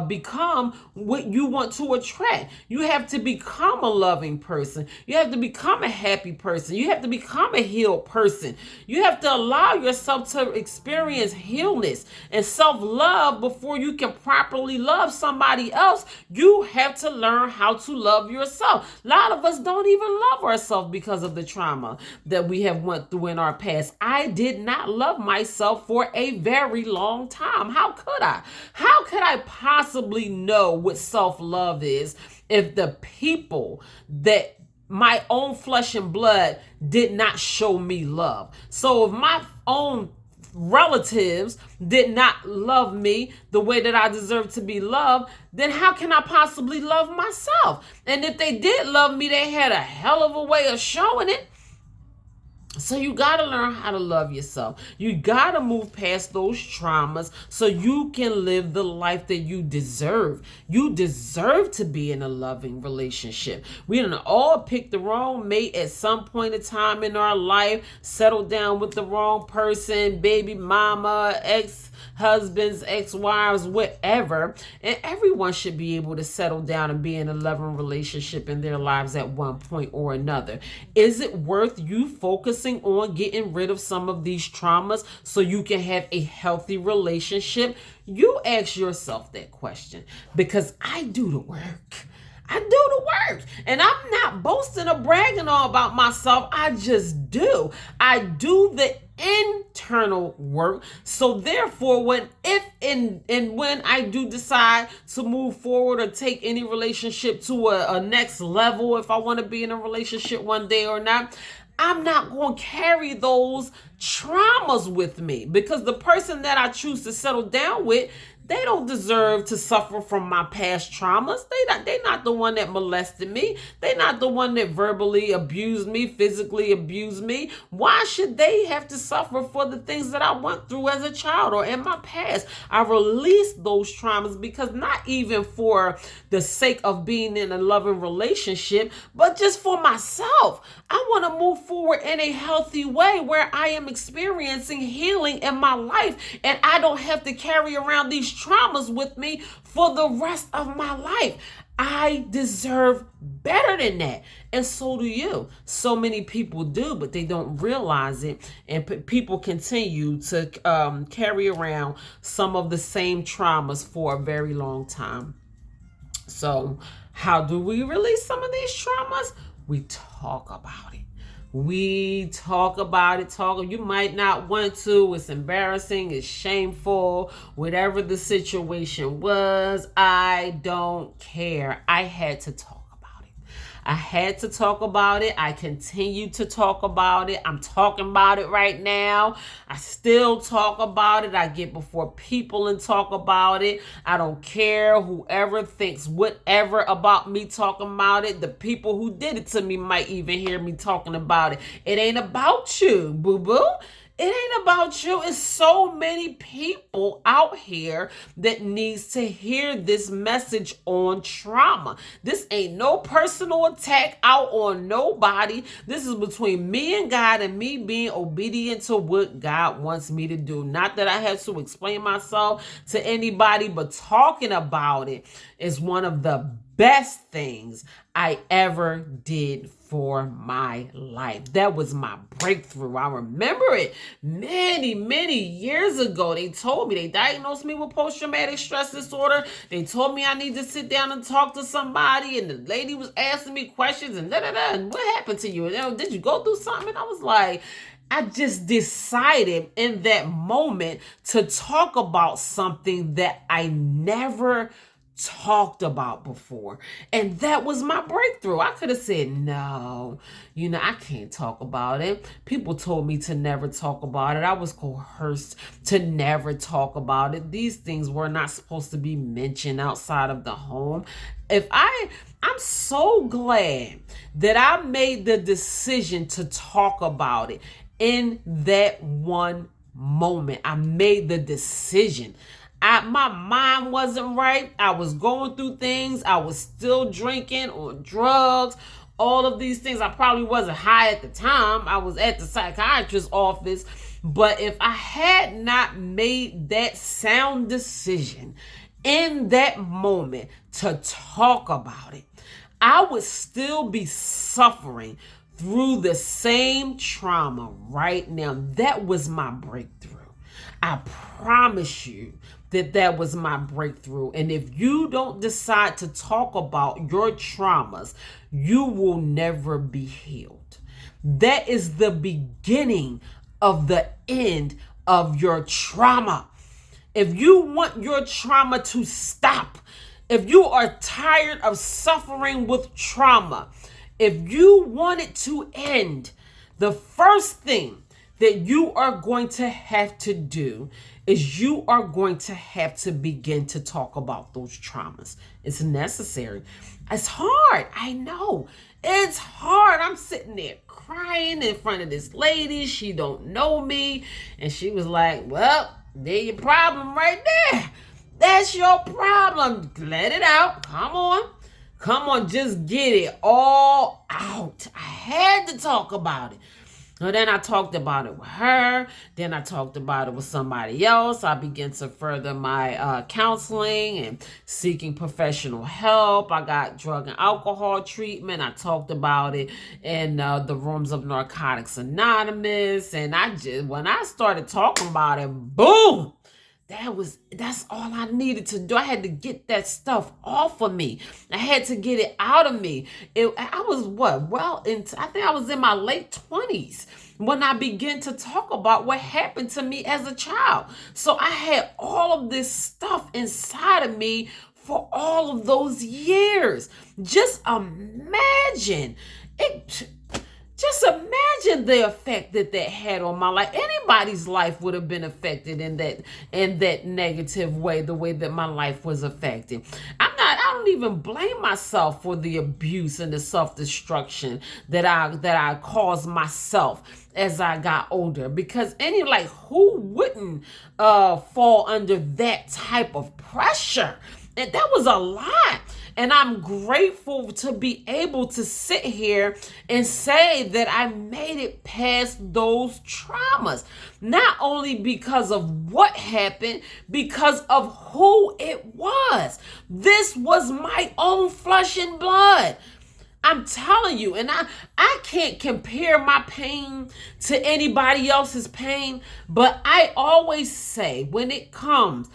become what you want to attract. You have to become a loving person. You have to become a happy person. You have to become a healed person. You have to allow yourself to experience healness and self-love before you can properly love somebody else. You have to learn how to love yourself. A lot of us don't even love ourselves because of the trauma that we have went through in our past. I did not love myself for a very long time. How could I? How could I possibly know what self-love is if the people that my own flesh and blood did not show me love? So if my own relatives did not love me the way that I deserve to be loved, then how can I possibly love myself? And if they did love me, they had a hell of a way of showing it. So you got to learn how to love yourself. You got to move past those traumas so you can live the life that you deserve. You deserve to be in a loving relationship. We done all pick the wrong mate at some point in time in our life, settled down with the wrong person, baby mama, ex-husbands, ex-wives, whatever. And everyone should be able to settle down and be in a loving relationship in their lives at one point or another. Is it worth you focusing on getting rid of some of these traumas so you can have a healthy relationship? You ask yourself that question, because I do the work. I do the work, and I'm not boasting or bragging all about myself. I just do. I do the internal work. So therefore, when I do decide to move forward or take any relationship to a next level, if I want to be in a relationship one day or not, I'm not going to carry those traumas with me, because the person that I choose to settle down with, they don't deserve to suffer from my past traumas. They're not the one that molested me. They're not the one that verbally abused me, physically abused me. Why should they have to suffer for the things that I went through as a child or in my past? I released those traumas because not even for the sake of being in a loving relationship, but just for myself. I want to move forward in a healthy way where I am experiencing healing in my life, and I don't have to carry around these traumas with me for the rest of my life. I deserve better than that. And so do you. So many people do, but they don't realize it. And people continue to carry around some of the same traumas for a very long time. So how do we release some of these traumas? We talk about it. We talk about it. You might not want to. It's embarrassing. It's shameful. Whatever the situation was, I don't care. I had to talk. I had to talk about it. I continue to talk about it. I'm talking about it right now. I still talk about it. I get before people and talk about it. I don't care whoever thinks whatever about me talking about it. The people who did it to me might even hear me talking about it. It ain't about you, boo-boo. It ain't about you. It's so many people out here that needs to hear this message on trauma. This ain't no personal attack out on nobody. This is between me and God, and me being obedient to what God wants me to do. Not that I have to explain myself to anybody, but talking about it is one of the best things I ever did for my life. That was my breakthrough. I remember it many, many years ago. They diagnosed me with post-traumatic stress disorder. They told me I need to sit down and talk to somebody, and the lady was asking me questions and and what happened to you? And did you go through something? And I was like, I just decided in that moment to talk about something that I never talked about before. And that was my breakthrough. I could have said, no, I can't talk about it. People told me to never talk about it. I was coerced to never talk about it. These things were not supposed to be mentioned outside of the home. I'm so glad that I made the decision to talk about it in that one moment. I made the decision. My mind wasn't right. I was going through things. I was still drinking on drugs, all of these things. I probably wasn't high at the time. I was at the psychiatrist's office. But if I had not made that sound decision in that moment to talk about it, I would still be suffering through the same trauma right now. That was my breakthrough. I promise you that was my breakthrough. And if you don't decide to talk about your traumas, you will never be healed. That is the beginning of the end of your trauma. If you want your trauma to stop, if you are tired of suffering with trauma, if you want it to end, the first thing that you are going to have to do is you are going to have to begin to talk about those traumas. It's necessary. It's hard. I know. It's hard. I'm sitting there crying in front of this lady. She don't know me. And she was like, well, there's your problem right there. That's your problem. Let it out. Come on. Come on. Just get it all out. I had to talk about it. And then I talked about it with her. Then I talked about it with somebody else. I began to further my counseling and seeking professional help. I got drug and alcohol treatment. I talked about it in the rooms of Narcotics Anonymous. And when I started talking about it, boom! That's all I needed to do. I had to get that stuff off of me. I had to get it out of me. I was I think I was in my late 20s when I began to talk about what happened to me as a child. So I had all of this stuff inside of me for all of those years. Just imagine it. Just imagine the effect that had on my life. Anybody's life would have been affected in that negative way, the way that my life was affected. I don't even blame myself for the abuse and the self-destruction that I caused myself as I got older, because who wouldn't fall under that type of pressure? And that was a lot. And I'm grateful to be able to sit here and say that I made it past those traumas. Not only because of what happened, because of who it was. This was my own flesh and blood. I'm telling you, and I can't compare my pain to anybody else's pain, but I always say when it comes,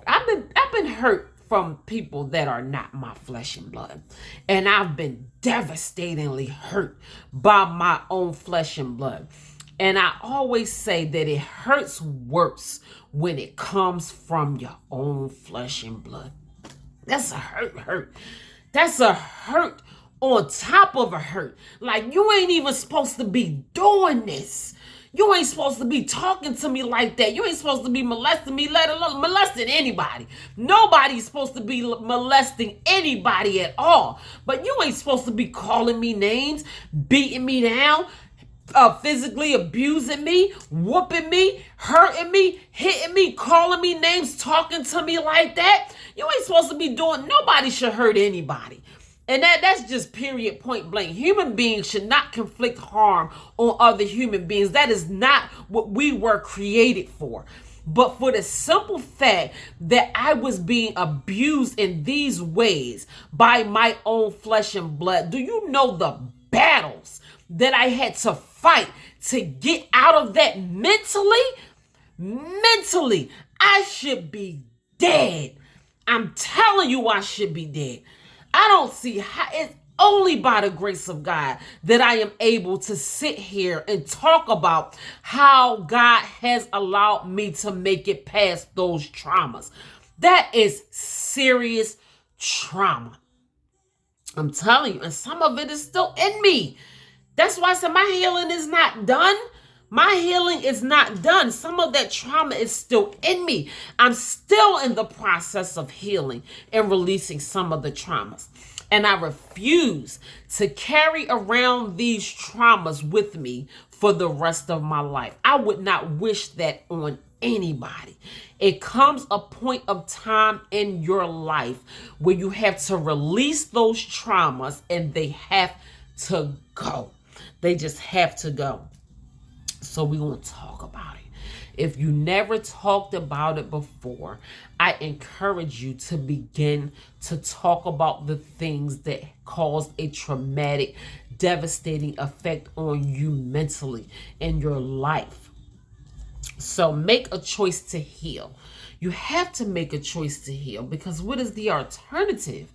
I've been hurt from people that are not my flesh and blood. And I've been devastatingly hurt by my own flesh and blood. And I always say that it hurts worse when it comes from your own flesh and blood. That's a hurt. That's a hurt on top of a hurt. Like, you ain't even supposed to be doing this. You ain't supposed to be talking to me like that. You ain't supposed to be molesting me, let alone molesting anybody. Nobody's supposed to be molesting anybody at all. But you ain't supposed to be calling me names, beating me down, physically abusing me, whooping me, hurting me, hitting me, calling me names, talking to me like that. You ain't supposed to be doing, nobody should hurt anybody. And that's just period, point blank. Human beings should not conflict harm on other human beings. That is not what we were created for. But for the simple fact that I was being abused in these ways by my own flesh and blood, do you know the battles that I had to fight to get out of that mentally? Mentally, I should be dead. I'm telling you, I should be dead. I don't see how. It's only by the grace of God that I am able to sit here and talk about how God has allowed me to make it past those traumas. That is serious trauma. I'm telling you, and some of it is still in me. That's why I said my healing is not done. My healing is not done. Some of that trauma is still in me. I'm still in the process of healing and releasing some of the traumas. And I refuse to carry around these traumas with me for the rest of my life. I would not wish that on anybody. It comes a point of time in your life where you have to release those traumas and they have to go. They just have to go. So we're going to talk about it. If you never talked about it before, I encourage you to begin to talk about the things that caused a traumatic, devastating effect on you mentally in your life. So make a choice to heal. You have to make a choice to heal, because what is the alternative?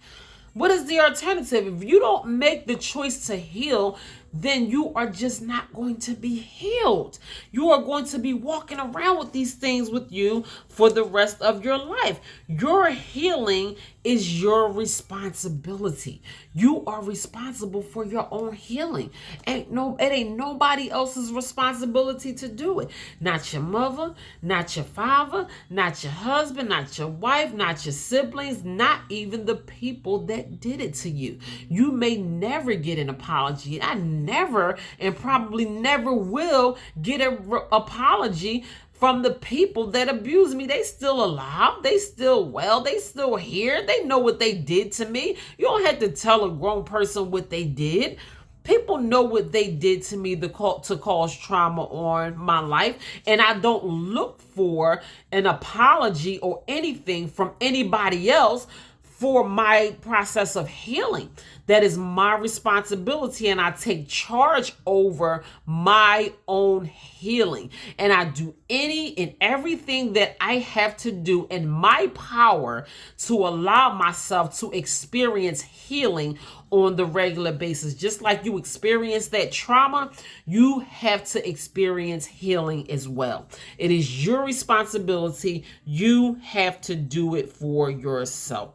What is the alternative? If you don't make the choice to heal, then you are just not going to be healed. You are going to be walking around with these things with you for the rest of your life. Your healing is your responsibility. You are responsible for your own healing. It ain't nobody else's responsibility to do it. Not your mother, not your father, not your husband, not your wife, not your siblings, not even the people that did it to you. You may never get an apology. I never, and probably never will, get an apology from the people that abuse me. They still alive. They still well. They still here. They know what they did to me. You don't have to tell a grown person what they did. People know what they did to me to cause trauma on my life. And I don't look for an apology or anything from anybody else for my process of healing. That is my responsibility, and I take charge over my own healing. And I do any and everything that I have to do in my power to allow myself to experience healing on the regular basis. Just like you experience that trauma, you have to experience healing as well. It is your responsibility. You have to do it for yourself.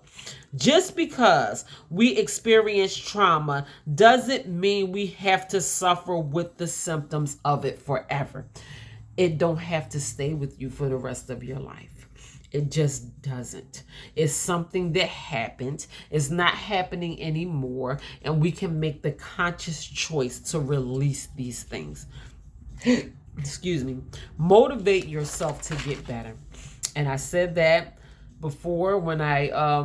Just because we experience trauma doesn't mean we have to suffer with the symptoms of it forever. It don't have to stay with you for the rest of your life. It just doesn't. It's something that happened. It's not happening anymore, and we can make the conscious choice to release these things. Excuse me. Motivate yourself to get better. And I said that before when I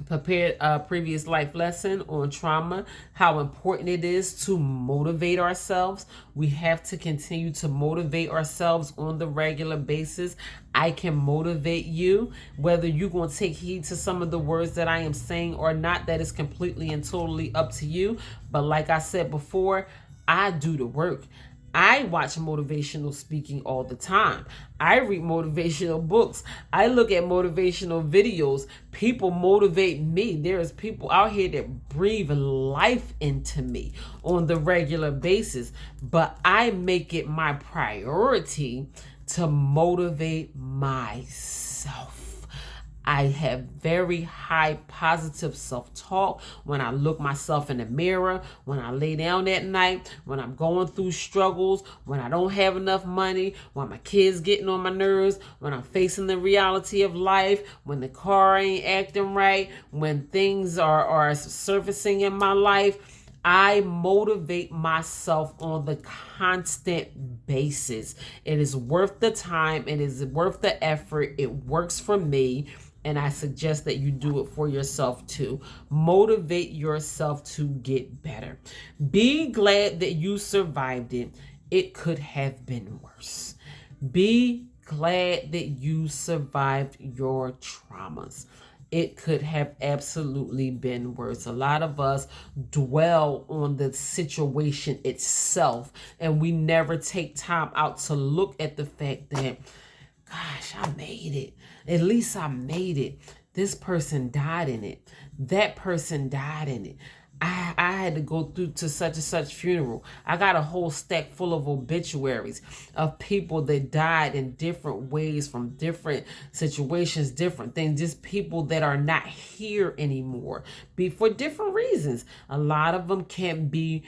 prepared a previous life lesson on trauma, how important it is to motivate ourselves. We have to continue to motivate ourselves on the regular basis. I can motivate you, whether you're going to take heed to some of the words that I am saying or not. That is completely and totally up to you. But like I said before, I do the work. I watch motivational speaking all the time. I read motivational books. I look at motivational videos. People motivate me. There's people out here that breathe life into me on the regular basis. But I make it my priority to motivate myself. I have very high positive self-talk when I look myself in the mirror, when I lay down at night, when I'm going through struggles, when I don't have enough money, when my kids getting on my nerves, when I'm facing the reality of life, when the car ain't acting right, when things are surfacing in my life. I motivate myself on the constant basis. It is worth the time. It is worth the effort. It works for me. And I suggest that you do it for yourself too. Motivate yourself to get better. Be glad that you survived it. It could have been worse. Be glad that you survived your traumas. It could have absolutely been worse. A lot of us dwell on the situation itself, and we never take time out to look at the fact that, gosh, I made it. At least I made it. This person died in it. That person died in it. I had to go through to such and such funeral. I got a whole stack full of obituaries of people that died in different ways from different situations, different things, just people that are not here anymore for different reasons. A lot of them can be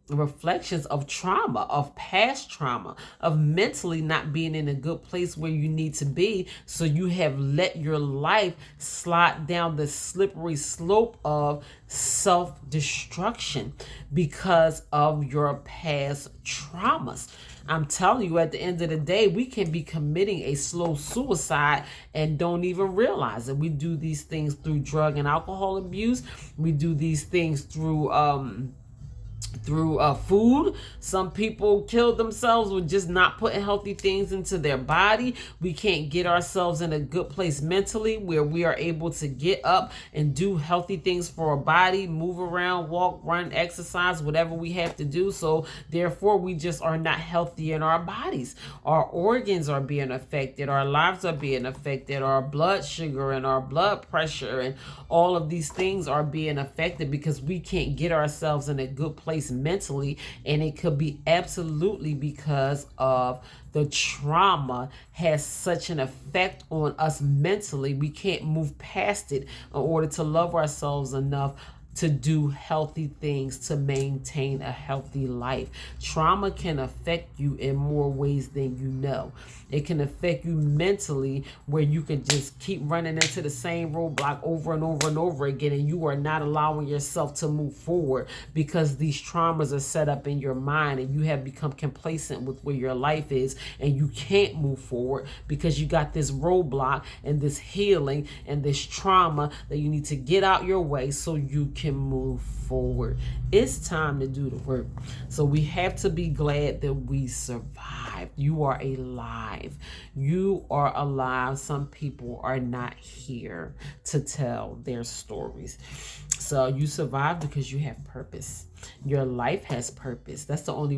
reflections of trauma, of past trauma, of mentally not being in a good place where you need to be. So you have let your life slide down the slippery slope of self-destruction because of your past traumas. I'm telling you, at the end of the day, we can be committing a slow suicide and don't even realize it. We do these things through drug and alcohol abuse. We do these things through food. Some people kill themselves with just not putting healthy things into their body. We can't get ourselves in a good place mentally where we are able to get up and do healthy things for our body, move around, walk, run, exercise, whatever we have to do. So therefore, we just are not healthy in our bodies. Our organs are being affected. Our lives are being affected. Our blood sugar and our blood pressure and all of these things are being affected because we can't get ourselves in a good place mentally, and it could be absolutely because of the trauma has such an effect on us mentally. We can't move past it in order to love ourselves enough to do healthy things to maintain a healthy life. Trauma can affect you in more ways than you know. It can affect you mentally where you can just keep running into the same roadblock over and over and over again, and you are not allowing yourself to move forward because these traumas are set up in your mind and you have become complacent with where your life is, and you can't move forward because you got this roadblock and this healing and this trauma that you need to get out your way so you can move forward. It's time to do the work. So we have to be glad that we survived. You are alive. You are alive. Some people are not here to tell their stories. So you survived because you have purpose. Your life has purpose. That's the only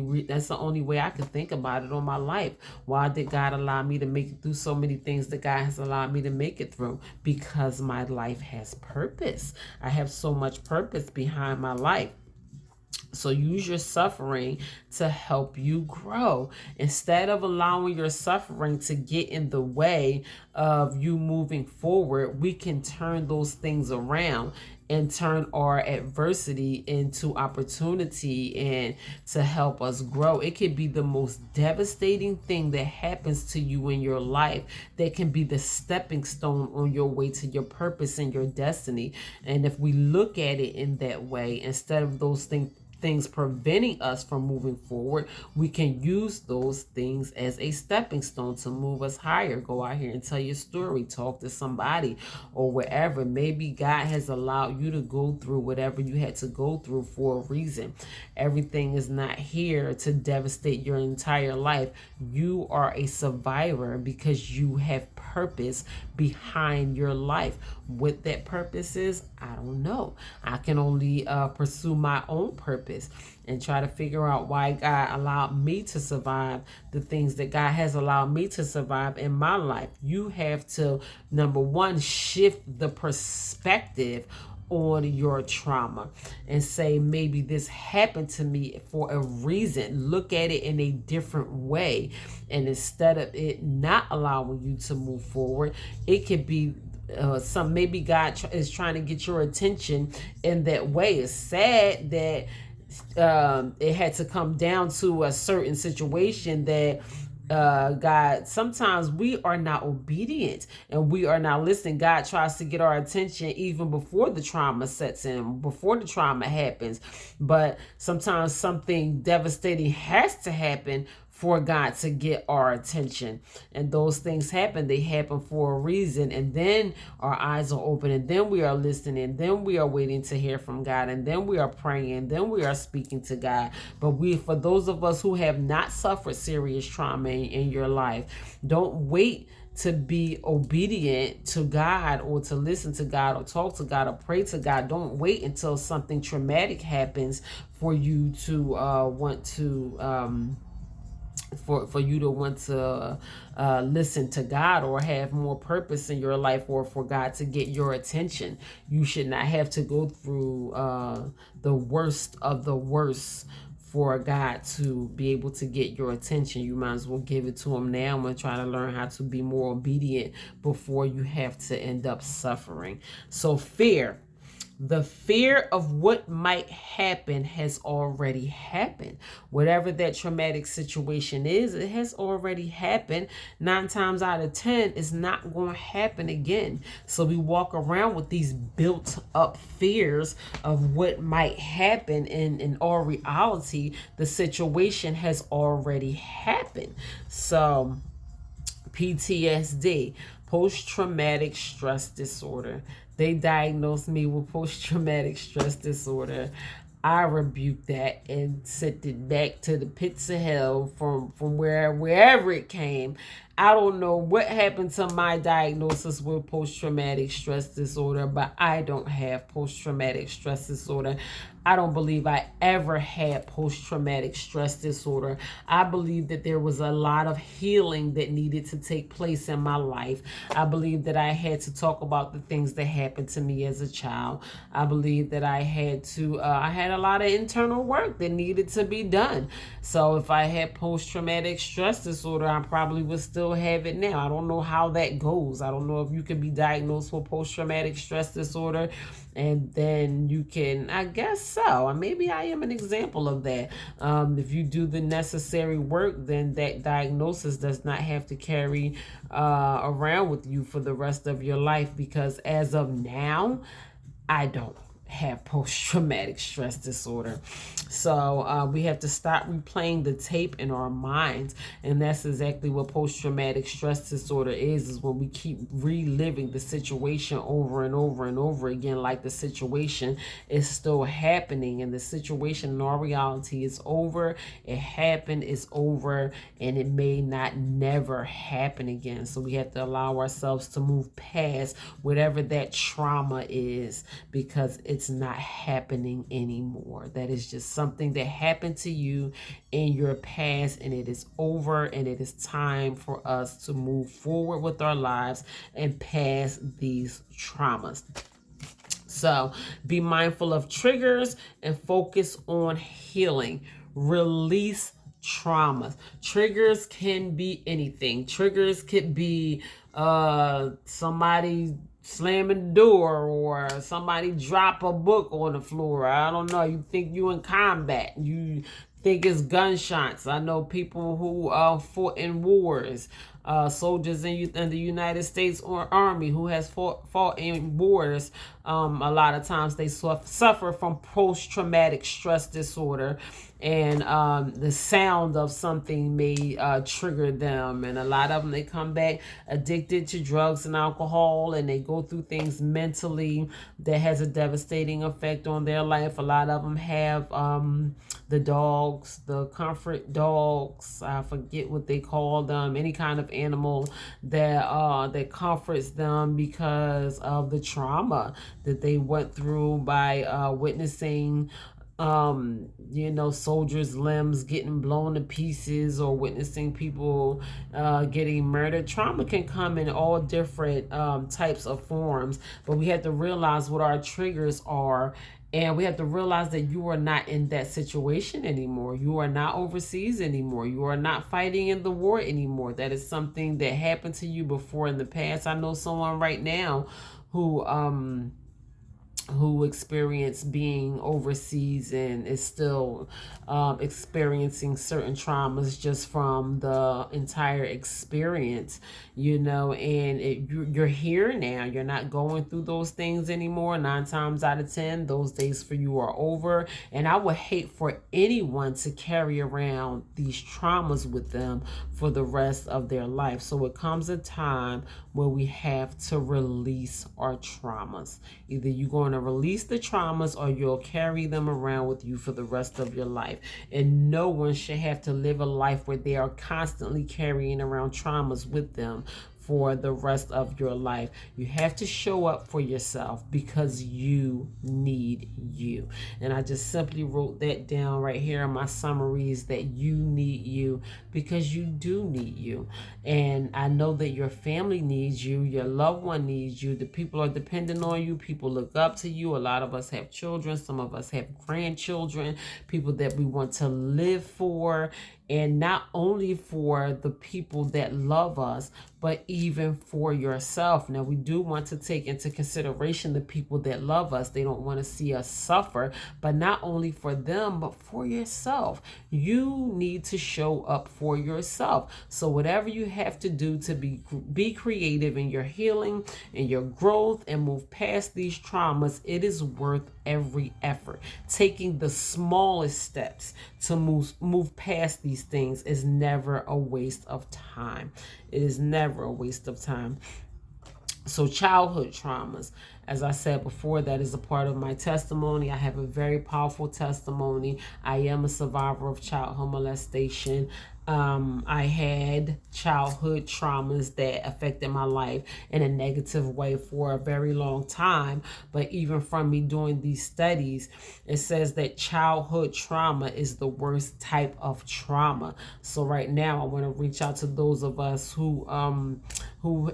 way I can think about it on my life. Why did God allow me to make it through so many things that God has allowed me to make it through? Because my life has purpose. I have so much purpose behind my life. So use your suffering to help you grow. Instead of allowing your suffering to get in the way of you moving forward, we can turn those things around and turn our adversity into opportunity and to help us grow. It could be the most devastating thing that happens to you in your life that can be the stepping stone on your way to your purpose and your destiny. And if we look at it in that way, instead of those things preventing us from moving forward, we can use those things as a stepping stone to move us higher. Go out here and tell your story, talk to somebody or wherever. Maybe God has allowed you to go through whatever you had to go through for a reason. Everything is not here to devastate your entire life. You are a survivor because you have purpose behind your life. What that purpose is, I don't know. I can only pursue my own purpose and try to figure out why God allowed me to survive the things that God has allowed me to survive in my life. You have to, number one, shift the perspective on your trauma and say, maybe this happened to me for a reason. Look at it in a different way. And instead of it not allowing you to move forward, it could be maybe God is trying to get your attention in that way. It's sad that it had to come down to a certain situation that God, sometimes we are not obedient and we are not listening. God tries to get our attention even before the trauma sets in, before the trauma happens. But sometimes something devastating has to happen for God to get our attention. And those things happen. They happen for a reason. And then our eyes are open. And then we are listening. And then we are waiting to hear from God. And then we are praying. And then we are speaking to God. But for those of us who have not suffered serious trauma in your life, don't wait to be obedient to God or to listen to God or talk to God or pray to God. Don't wait until something traumatic happens for you to want to for you to want to listen to God or have more purpose in your life, or for God to get your attention. You should not have to go through the worst of the worst for God to be able to get your attention. You might as well give it to him now and try to learn how to be more obedient before you have to end up suffering. So fear. The fear of what might happen has already happened. Whatever that traumatic situation is, it has already happened. 9 times out of 10, it's not going to happen again. So we walk around with these built up fears of what might happen. And in all reality, the situation has already happened. So PTSD, post-traumatic stress disorder. They diagnosed me with post-traumatic stress disorder. I rebuked that and sent it back to the pits of hell from wherever it came. I don't know what happened to my diagnosis with post-traumatic stress disorder, but I don't have post-traumatic stress disorder. I don't believe I ever had post-traumatic stress disorder. I believe that there was a lot of healing that needed to take place in my life. I believe that I had to talk about the things that happened to me as a child. I believe that I had a lot of internal work that needed to be done. So if I had post-traumatic stress disorder, I probably would still have it now. I don't know how that goes. I don't know if you could be diagnosed with post-traumatic stress disorder and then you can, I guess so. Maybe I am an example of that. If you do the necessary work, then that diagnosis does not have to carry around with you for the rest of your life, because as of now, I don't have post-traumatic stress disorder. So we have to stop replaying the tape in our minds, and that's exactly what post-traumatic stress disorder is when we keep reliving the situation over and over and over again, like the situation is still happening, and the situation in our reality is over. It happened, it's over, and it may not never happen again. So we have to allow ourselves to move past whatever that trauma is, because it's not happening anymore. That is just something that happened to you in your past, and it is over, and it is time for us to move forward with our lives and pass these traumas. So be mindful of triggers and focus on healing. Release traumas. Triggers can be anything. Triggers could be somebody slamming the door, or somebody drop a book on the floor. I don't know. You think you in combat. You think it's gunshots. I know people who fought in wars. Soldiers in the United States or Army who has fought in wars. A lot of times they suffer from post-traumatic stress disorder, and the sound of something may trigger them, and a lot of them, they come back addicted to drugs and alcohol, and they go through things mentally that has a devastating effect on their life. A lot of them have the dogs, the comfort dogs, I forget what they call them, any kind of animal that comforts them because of the trauma that they went through by witnessing soldiers' limbs getting blown to pieces, or witnessing people getting murdered. Trauma can come in all different types of forms, but we have to realize what our triggers are. And we have to realize that you are not in that situation anymore. You are not overseas anymore. You are not fighting in the war anymore. That is something that happened to you before in the past. I know someone right now who experienced being overseas and is still experiencing certain traumas just from the entire experience, and you're here now. You're not going through those things anymore. 9 times out of 10, those days for you are over. And I would hate for anyone to carry around these traumas with them for the rest of their life. So it comes a time where we have to release our traumas. Either you're going to release the traumas, or you'll carry them around with you for the rest of your life. And no one should have to live a life where they are constantly carrying around traumas with them for the rest of your life. You have to show up for yourself because you need you. And I just simply wrote that down right here in my summaries, that you need you because you do need you. And I know that your family needs you, your loved one needs you, the people are dependent on you, people look up to you. A lot of us have children, some of us have grandchildren, people that we want to live for. And not only for the people that love us, but even for yourself. Now, we do want to take into consideration the people that love us. They don't want to see us suffer, but not only for them, but for yourself. You need to show up for yourself. So whatever you have to do to be creative in your healing and your growth and move past these traumas, it is worth every effort. Taking the smallest steps to move past these things is never a waste of time. It is never a waste of time. So childhood traumas, as I said before, that is a part of my testimony. I have a very powerful testimony. I am a survivor of childhood molestation. I had childhood traumas that affected my life in a negative way for a very long time. But even from me doing these studies, it says that childhood trauma is the worst type of trauma. So right now, I want to reach out to those of us who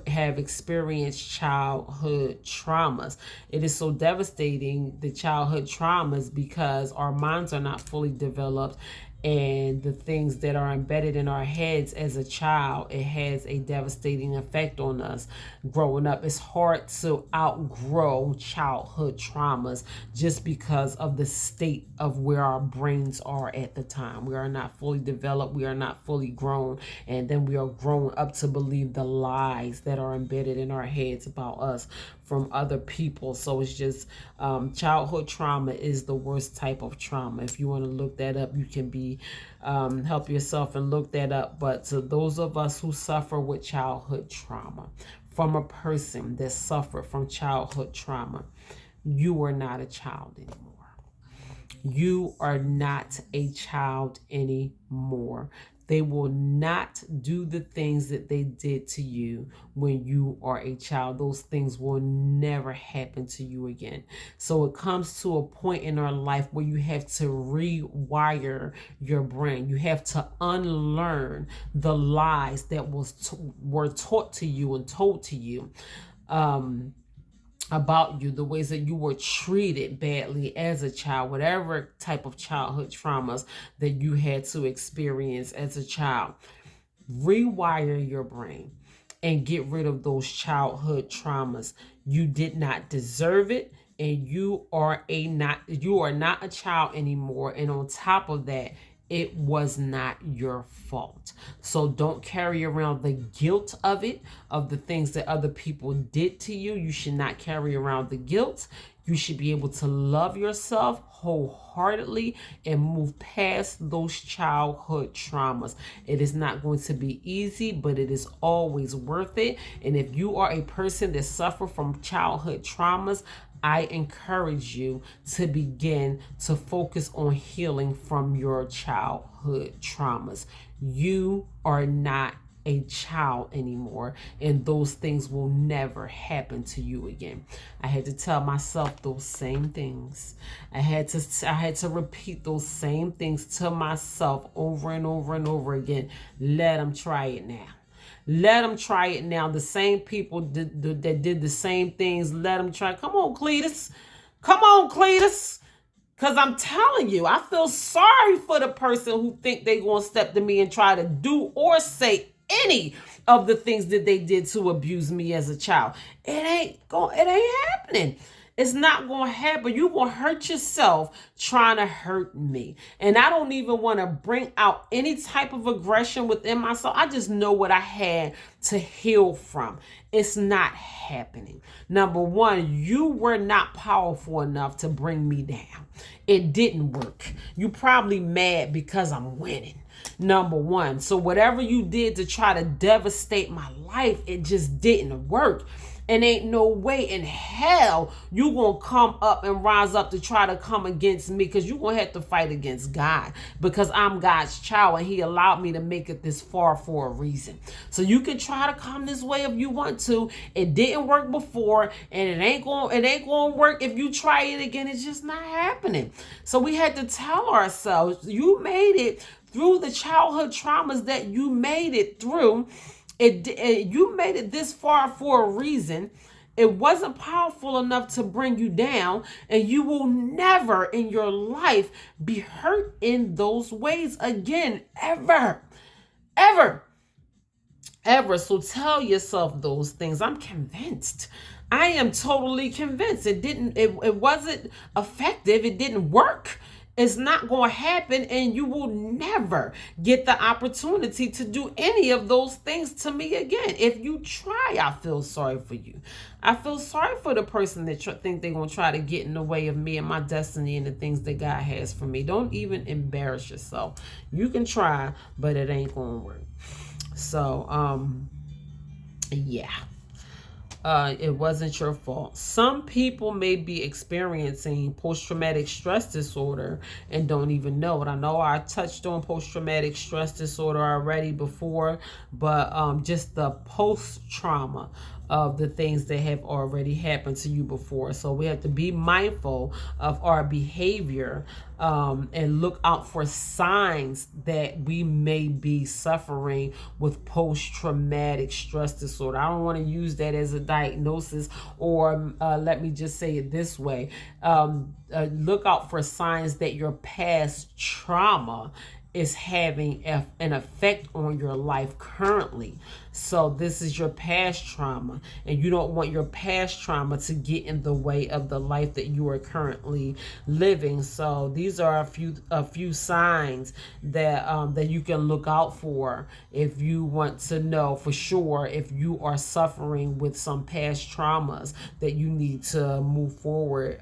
have experienced childhood traumas. It is so devastating, the childhood traumas, because our minds are not fully developed, and the things that are embedded in our heads as a child, it has a devastating effect on us growing up. It's hard to outgrow childhood traumas just because of the state of where our brains are at the time. We are not fully developed, we are not fully grown, and then we are grown up to believe the lies that are embedded in our heads about us from other people. So it's just childhood trauma is the worst type of trauma. If you want to look that up, you can help yourself and look that up. But to those of us who suffer with childhood trauma, from a person that suffered from childhood trauma, you are not a child anymore. You are not a child anymore. They will not do the things that they did to you when you are a child. Those things will never happen to you again. So it comes to a point in our life where you have to rewire your brain. You have to unlearn the lies that were taught to you and told to you. About you, the ways that you were treated badly as a child, whatever type of childhood traumas that you had to experience as a child. Rewire your brain and get rid of those childhood traumas. You did not deserve it, and you are not a child anymore. And on top of that, it was not your fault. So don't carry around the guilt of it, of the things that other people did to you. You should not carry around the guilt. You should be able to love yourself wholeheartedly and move past those childhood traumas. It is not going to be easy, but it is always worth it. And if you are a person that suffers from childhood traumas, I encourage you to begin to focus on healing from your childhood traumas. You are not a child anymore, and those things will never happen to you again. I had to tell myself those same things. I had to repeat those same things to myself over and over and over again. Let them try it now. Let them try it now. The same people that did the same things, let them try. Come on, Cletus. Come on, Cletus. Because I'm telling you, I feel sorry for the person who think they going to step to me and try to do or say any of the things that they did to abuse me as a child. It ain't happening. It's not going to happen. You're going to hurt yourself trying to hurt me. And I don't even want to bring out any type of aggression within myself. I just know what I had to heal from. It's not happening. Number one, you were not powerful enough to bring me down. It didn't work. You probably mad because I'm winning. Number one. So whatever you did to try to devastate my life, it just didn't work. And ain't no way in hell you gonna come up and rise up to try to come against me, because you gonna have to fight against God, because I'm God's child and he allowed me to make it this far for a reason. So you can try to come this way if you want to. It didn't work before, and it ain't gonna work if you try it again. It's just not happening. So we had to tell ourselves, you made it through the childhood traumas that you made it through. You made it this far for a reason. It wasn't powerful enough to bring you down, and you will never in your life be hurt in those ways again, ever, ever, ever. So tell yourself those things. I'm convinced. I am totally convinced. It wasn't effective. It didn't work. It's not going to happen, and you will never get the opportunity to do any of those things to me again. If you try, I feel sorry for you. I feel sorry for the person that think they're going to try to get in the way of me and my destiny and the things that God has for me. Don't even embarrass yourself. You can try, but it ain't going to work. So, yeah. It wasn't your fault. Some people may be experiencing post-traumatic stress disorder and don't even know it. I know I touched on post-traumatic stress disorder already before, but just the post-trauma of the things that have already happened to you before. So we have to be mindful of our behavior and look out for signs that we may be suffering with post-traumatic stress disorder. I don't want to use that as a diagnosis, or let me just say it this way. Look out for signs that your past trauma is having an effect on your life currently. So this is your past trauma, and you don't want your past trauma to get in the way of the life that you are currently living. So these are a few signs that that you can look out for if you want to know for sure if you are suffering with some past traumas that you need to move forward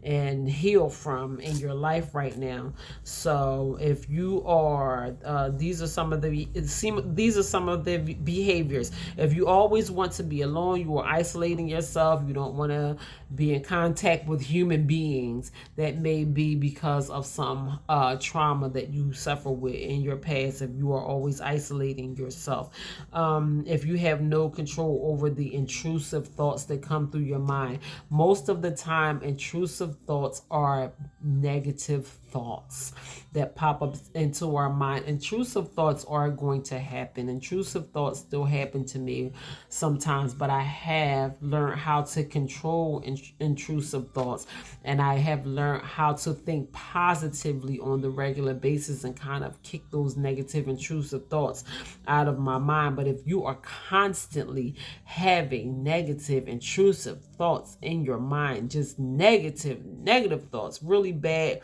and heal from in your life right now. So if you are, these are some of the behaviors. If you always want to be alone, you are isolating yourself, you don't want to be in contact with human beings, that may be because of some trauma that you suffer with in your past. If you are always isolating yourself, if you have no control over the intrusive thoughts that come through your mind. Most of the time, intrusive thoughts are negative thoughts that pop up into our mind. Intrusive thoughts are going to happen. Intrusive thoughts still happen to me sometimes, but I have learned how to control intrusive thoughts, and I have learned how to think positively on the regular basis and kind of kick those negative intrusive thoughts out of my mind. But if you are constantly having negative intrusive thoughts in your mind, just negative thoughts, really bad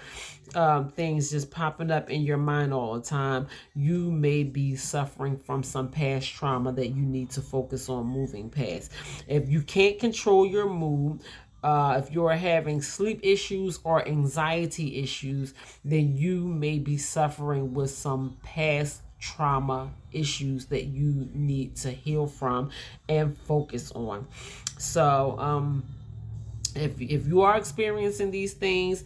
things just popping up in your mind all the time, you may be suffering from some past trauma that you need to focus on moving past. If you can't control your mood, if you're having sleep issues or anxiety issues, then you may be suffering with some past trauma issues that you need to heal from and focus on. So if you are experiencing these things,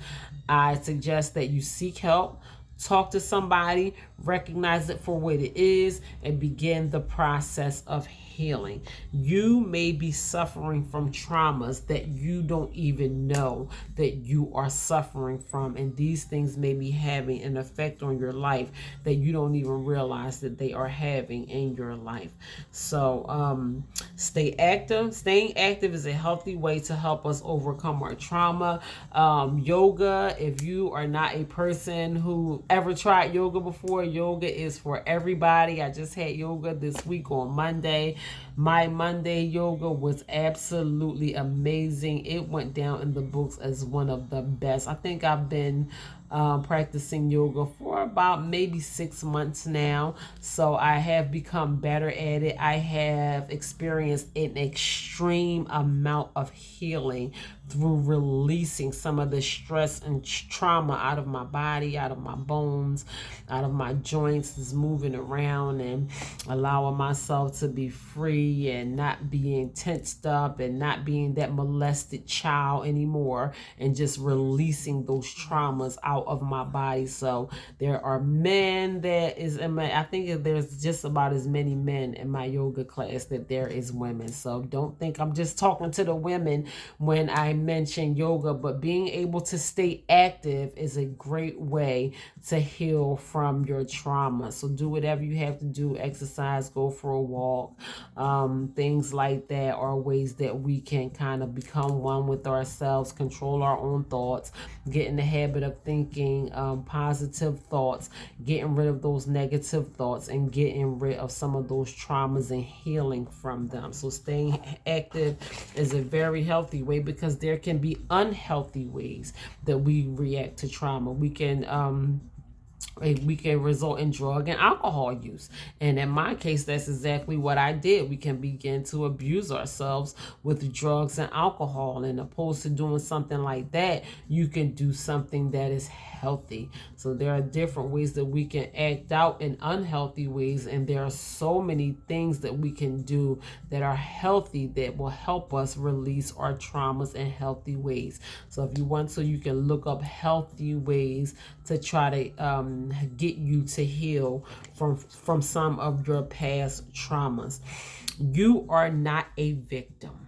I suggest that you seek help, talk to somebody, recognize it for what it is, and begin the process of healing. You may be suffering from traumas that you don't even know that you are suffering from, and these things may be having an effect on your life that you don't even realize that they are having in your life. So stay active. Staying active is a healthy way to help us overcome our trauma. Yoga, if you are not a person who ever tried yoga before, yoga is for everybody. I just had yoga this week on Monday. My Monday yoga was absolutely amazing. It went down in the books as one of the best. I think I've been practicing yoga for about maybe 6 months now. So I have become better at it. I have experienced an extreme amount of healing through releasing some of the stress and trauma out of my body, out of my bones, out of my joints, is moving around and allowing myself to be free free and not being tensed up and not being that molested child anymore, and just releasing those traumas out of my body. So there are men that is in my, I think there's just about as many men in my yoga class that there is women. So don't think I'm just talking to the women when I mention yoga, but being able to stay active is a great way to heal from your trauma. So do whatever you have to do, exercise, go for a walk, things like that are ways that we can kind of become one with ourselves, control our own thoughts, get in the habit of thinking positive thoughts, getting rid of those negative thoughts, and getting rid of some of those traumas and healing from them. So staying active is a very healthy way, because there can be unhealthy ways that we react to trauma. We can result in drug and alcohol use. And in my case, that's exactly what I did. We can begin to abuse ourselves with drugs and alcohol. And opposed to doing something like that, you can do something that is healthy. So there are different ways that we can act out in unhealthy ways. And there are so many things that we can do that are healthy that will help us release our traumas in healthy ways. So if you want to, you can look up healthy ways to try to get you to heal from some of your past traumas. You are not a victim.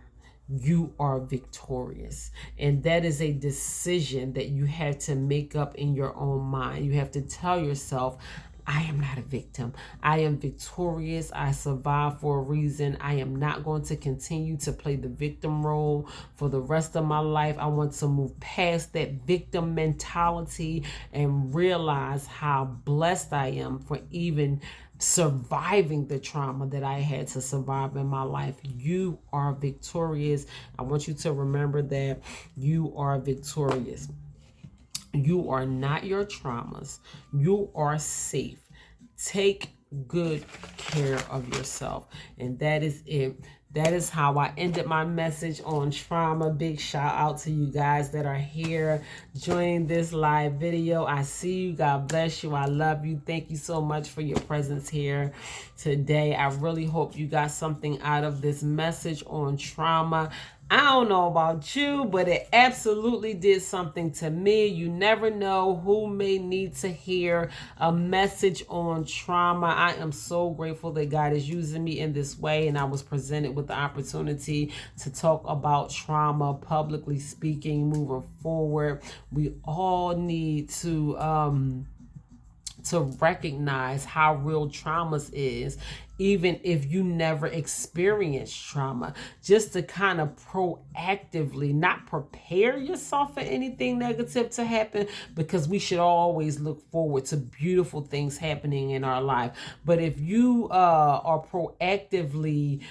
You are victorious. And that is a decision that you have to make up in your own mind. You have to tell yourself, I am not a victim. I am victorious. I survived for a reason. I am not going to continue to play the victim role for the rest of my life. I want to move past that victim mentality and realize how blessed I am for even surviving the trauma that I had to survive in my life. You are victorious. I want you to remember that you are victorious. You are not your traumas. You are safe. Take good care of yourself. And that is it. That is how I ended my message on trauma. Big shout out to you guys that are here joining this live video. I see you. God bless you. I love you. Thank you so much for your presence here today. I really hope you got something out of this message on trauma. I don't know about you, but it absolutely did something to me. You never know who may need to hear a message on trauma. I am so grateful that God is using me in this way, and I was presented with the opportunity to talk about trauma, publicly speaking, moving forward. We all need to recognize how real traumas is, even if you never experienced trauma, just to kind of proactively not prepare yourself for anything negative to happen, because we should always look forward to beautiful things happening in our life. But if you are proactively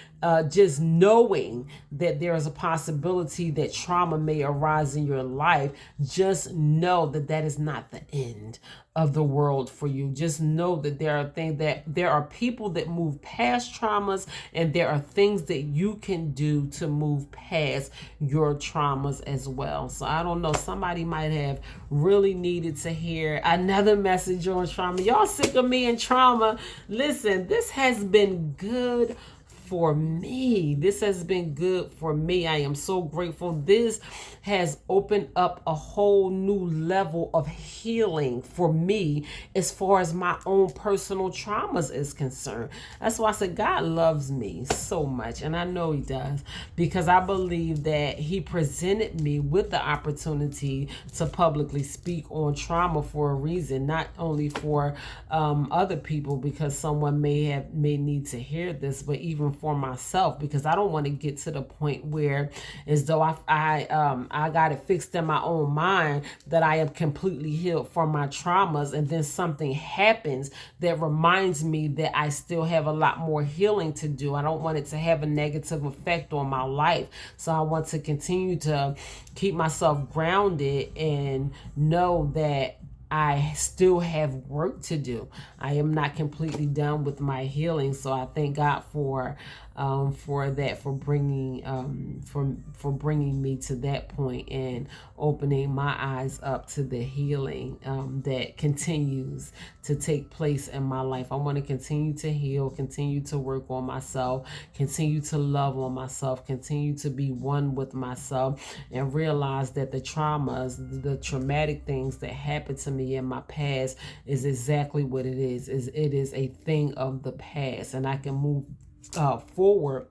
just knowing that there is a possibility that trauma may arise in your life, just know that that is not the end of the world for you. Just know that there are people that move past traumas, and there are things that you can do to move past your traumas as well. So I don't know, somebody might have really needed to hear another message on trauma. Y'all sick of me and trauma. Listen, this has been good for me. This has been good for me. I am so grateful. This has opened up a whole new level of healing for me as far as my own personal traumas is concerned. That's why I said God loves me so much, and I know he does, because I believe that he presented me with the opportunity to publicly speak on trauma for a reason, not only for other people, because someone may need to hear this, but even for myself, because I don't want to get to the point where as though I got it fixed in my own mind that I am completely healed from my traumas, and then something happens that reminds me that I still have a lot more healing to do. I don't want it to have a negative effect on my life. So I want to continue to keep myself grounded and know that I still have work to do. I am not completely done with my healing. So I thank God for that, for bringing bringing me to that point and opening my eyes up to the healing that continues to take place in my life. I want to continue to heal, continue to work on myself, continue to love on myself, continue to be one with myself, and realize that the traumas, the traumatic things that happened to me in my past is exactly what it is. It is a thing of the past, and I can move forward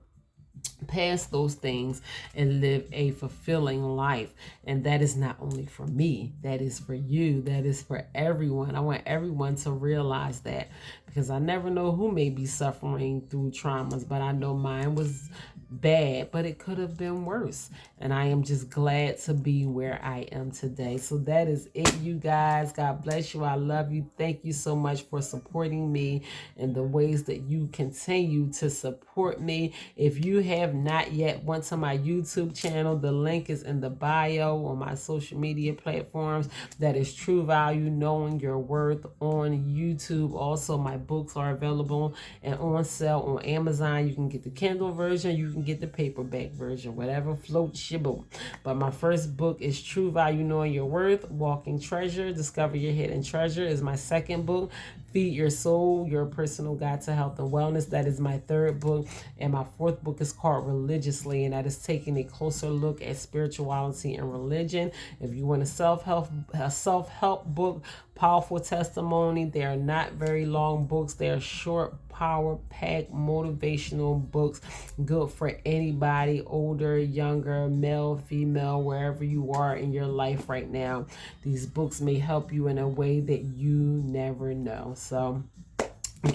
past those things and live a fulfilling life. And that is not only for me, that is for you, that is for everyone. I want everyone to realize that, because I never know who may be suffering through traumas, but I know mine was bad, but it could have been worse. And I am just glad to be where I am today. So that is it, you guys. God bless you. I love you. Thank you so much for supporting me in the ways that you continue to support me. If you have not yet went to my YouTube channel, the link is in the bio on my social media platforms. That is True Value, Knowing Your Worth on YouTube. Also, my books are available and on sale on Amazon. You can get the Kindle version, you can get the paperback version, whatever floats your boat. But my first book is True Value, Knowing Your Worth, Walking Treasure, Discover Your Hidden Treasure is my second book. Feed Your Soul, Your Personal Guide to Health and Wellness, that is my third book. And my fourth book is called Religiously, and that is taking a closer look at spirituality and religion. If you want a self-help book, powerful testimony, they are not very long books. They are short, power-packed, motivational books, good for anybody, older, younger, male, female, wherever you are in your life right now. These books may help you in a way that you never know. So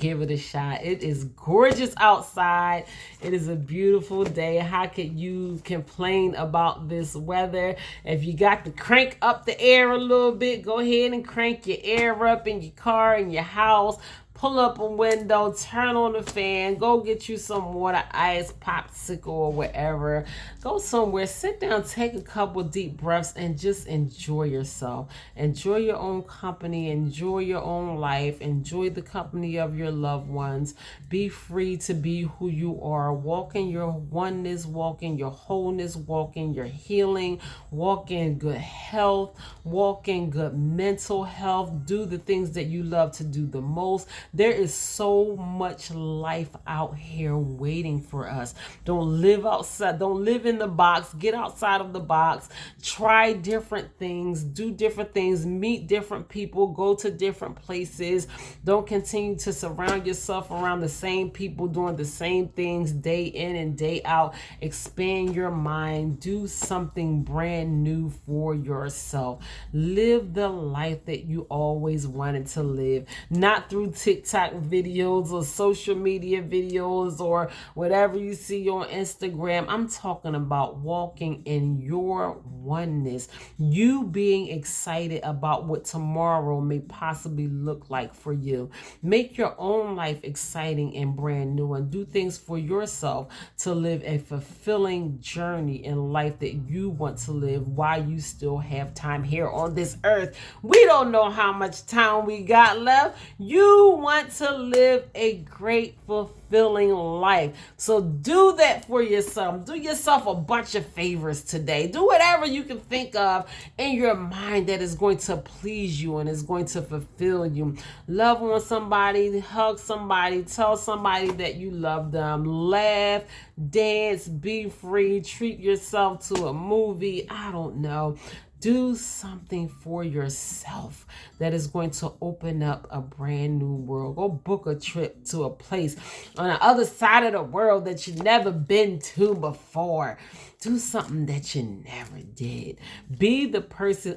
give it a shot. It is gorgeous outside. It is a beautiful day. How could you complain about this weather? If you got to crank up the air a little bit, go ahead and crank your air up in your car, in your house. Pull up a window, turn on the fan, go get you some water, ice, popsicle, or whatever. Go somewhere, sit down, take a couple deep breaths, and just enjoy yourself. Enjoy your own company, enjoy your own life, enjoy the company of your loved ones. Be free to be who you are. Walk in your oneness, walk in your wholeness, walk in your healing, walk in good health, walk in good mental health. Do the things that you love to do the most. There is so much life out here waiting for us. Don't live outside. Don't live in the box. Get outside of the box. Try different things. Do different things. Meet different people. Go to different places. Don't continue to surround yourself around the same people doing the same things day in and day out. Expand your mind. Do something brand new for yourself. Live the life that you always wanted to live. Not through TikTok videos or social media videos or whatever you see on Instagram. I'm talking about walking in your oneness. You being excited about what tomorrow may possibly look like for you. Make your own life exciting and brand new, and do things for yourself to live a fulfilling journey in life that you want to live while you still have time here on this earth. We don't know how much time we got left. You want to live a great, fulfilling life. So do that for yourself. Do yourself a bunch of favors today. Do whatever you can think of in your mind that is going to please you and is going to fulfill you. Love on somebody, hug somebody, tell somebody that you love them, laugh, dance, be free, treat yourself to a movie. I don't know. Do something for yourself that is going to open up a brand new world. Go book a trip to a place on the other side of the world that you've never been to before. Do something that you never did. Be the person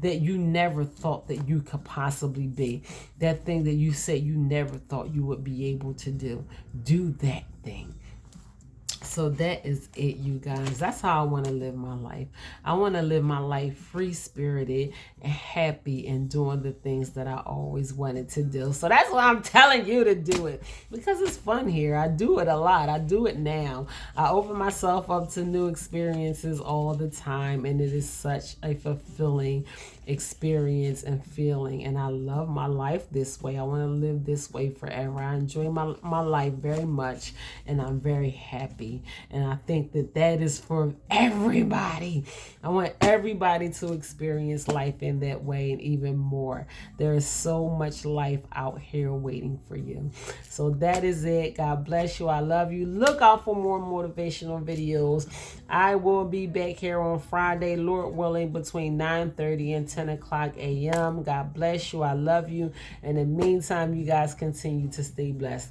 that you never thought that you could possibly be. That thing that you said you never thought you would be able to do. Do that thing. So that is it, you guys. That's how I want to live my life. I want to live my life free spirited and happy and doing the things that I always wanted to do. So that's why I'm telling you to do it, because it's fun here. I do it a lot. I do it now. I open myself up to new experiences all the time, and it is such a fulfilling experience and feeling, and I love my life this way. I want to live this way forever. I enjoy my life very much, and I'm very happy, and I think that that is for everybody. I want everybody to experience life in that way and even more. There is so much life out here waiting for you. So that is it. God bless you. I love you. Look out for more motivational videos. I will be back here on Friday, Lord willing, between 9:30 and 10 o'clock a.m. God bless you. I love you. And in the meantime, you guys continue to stay blessed.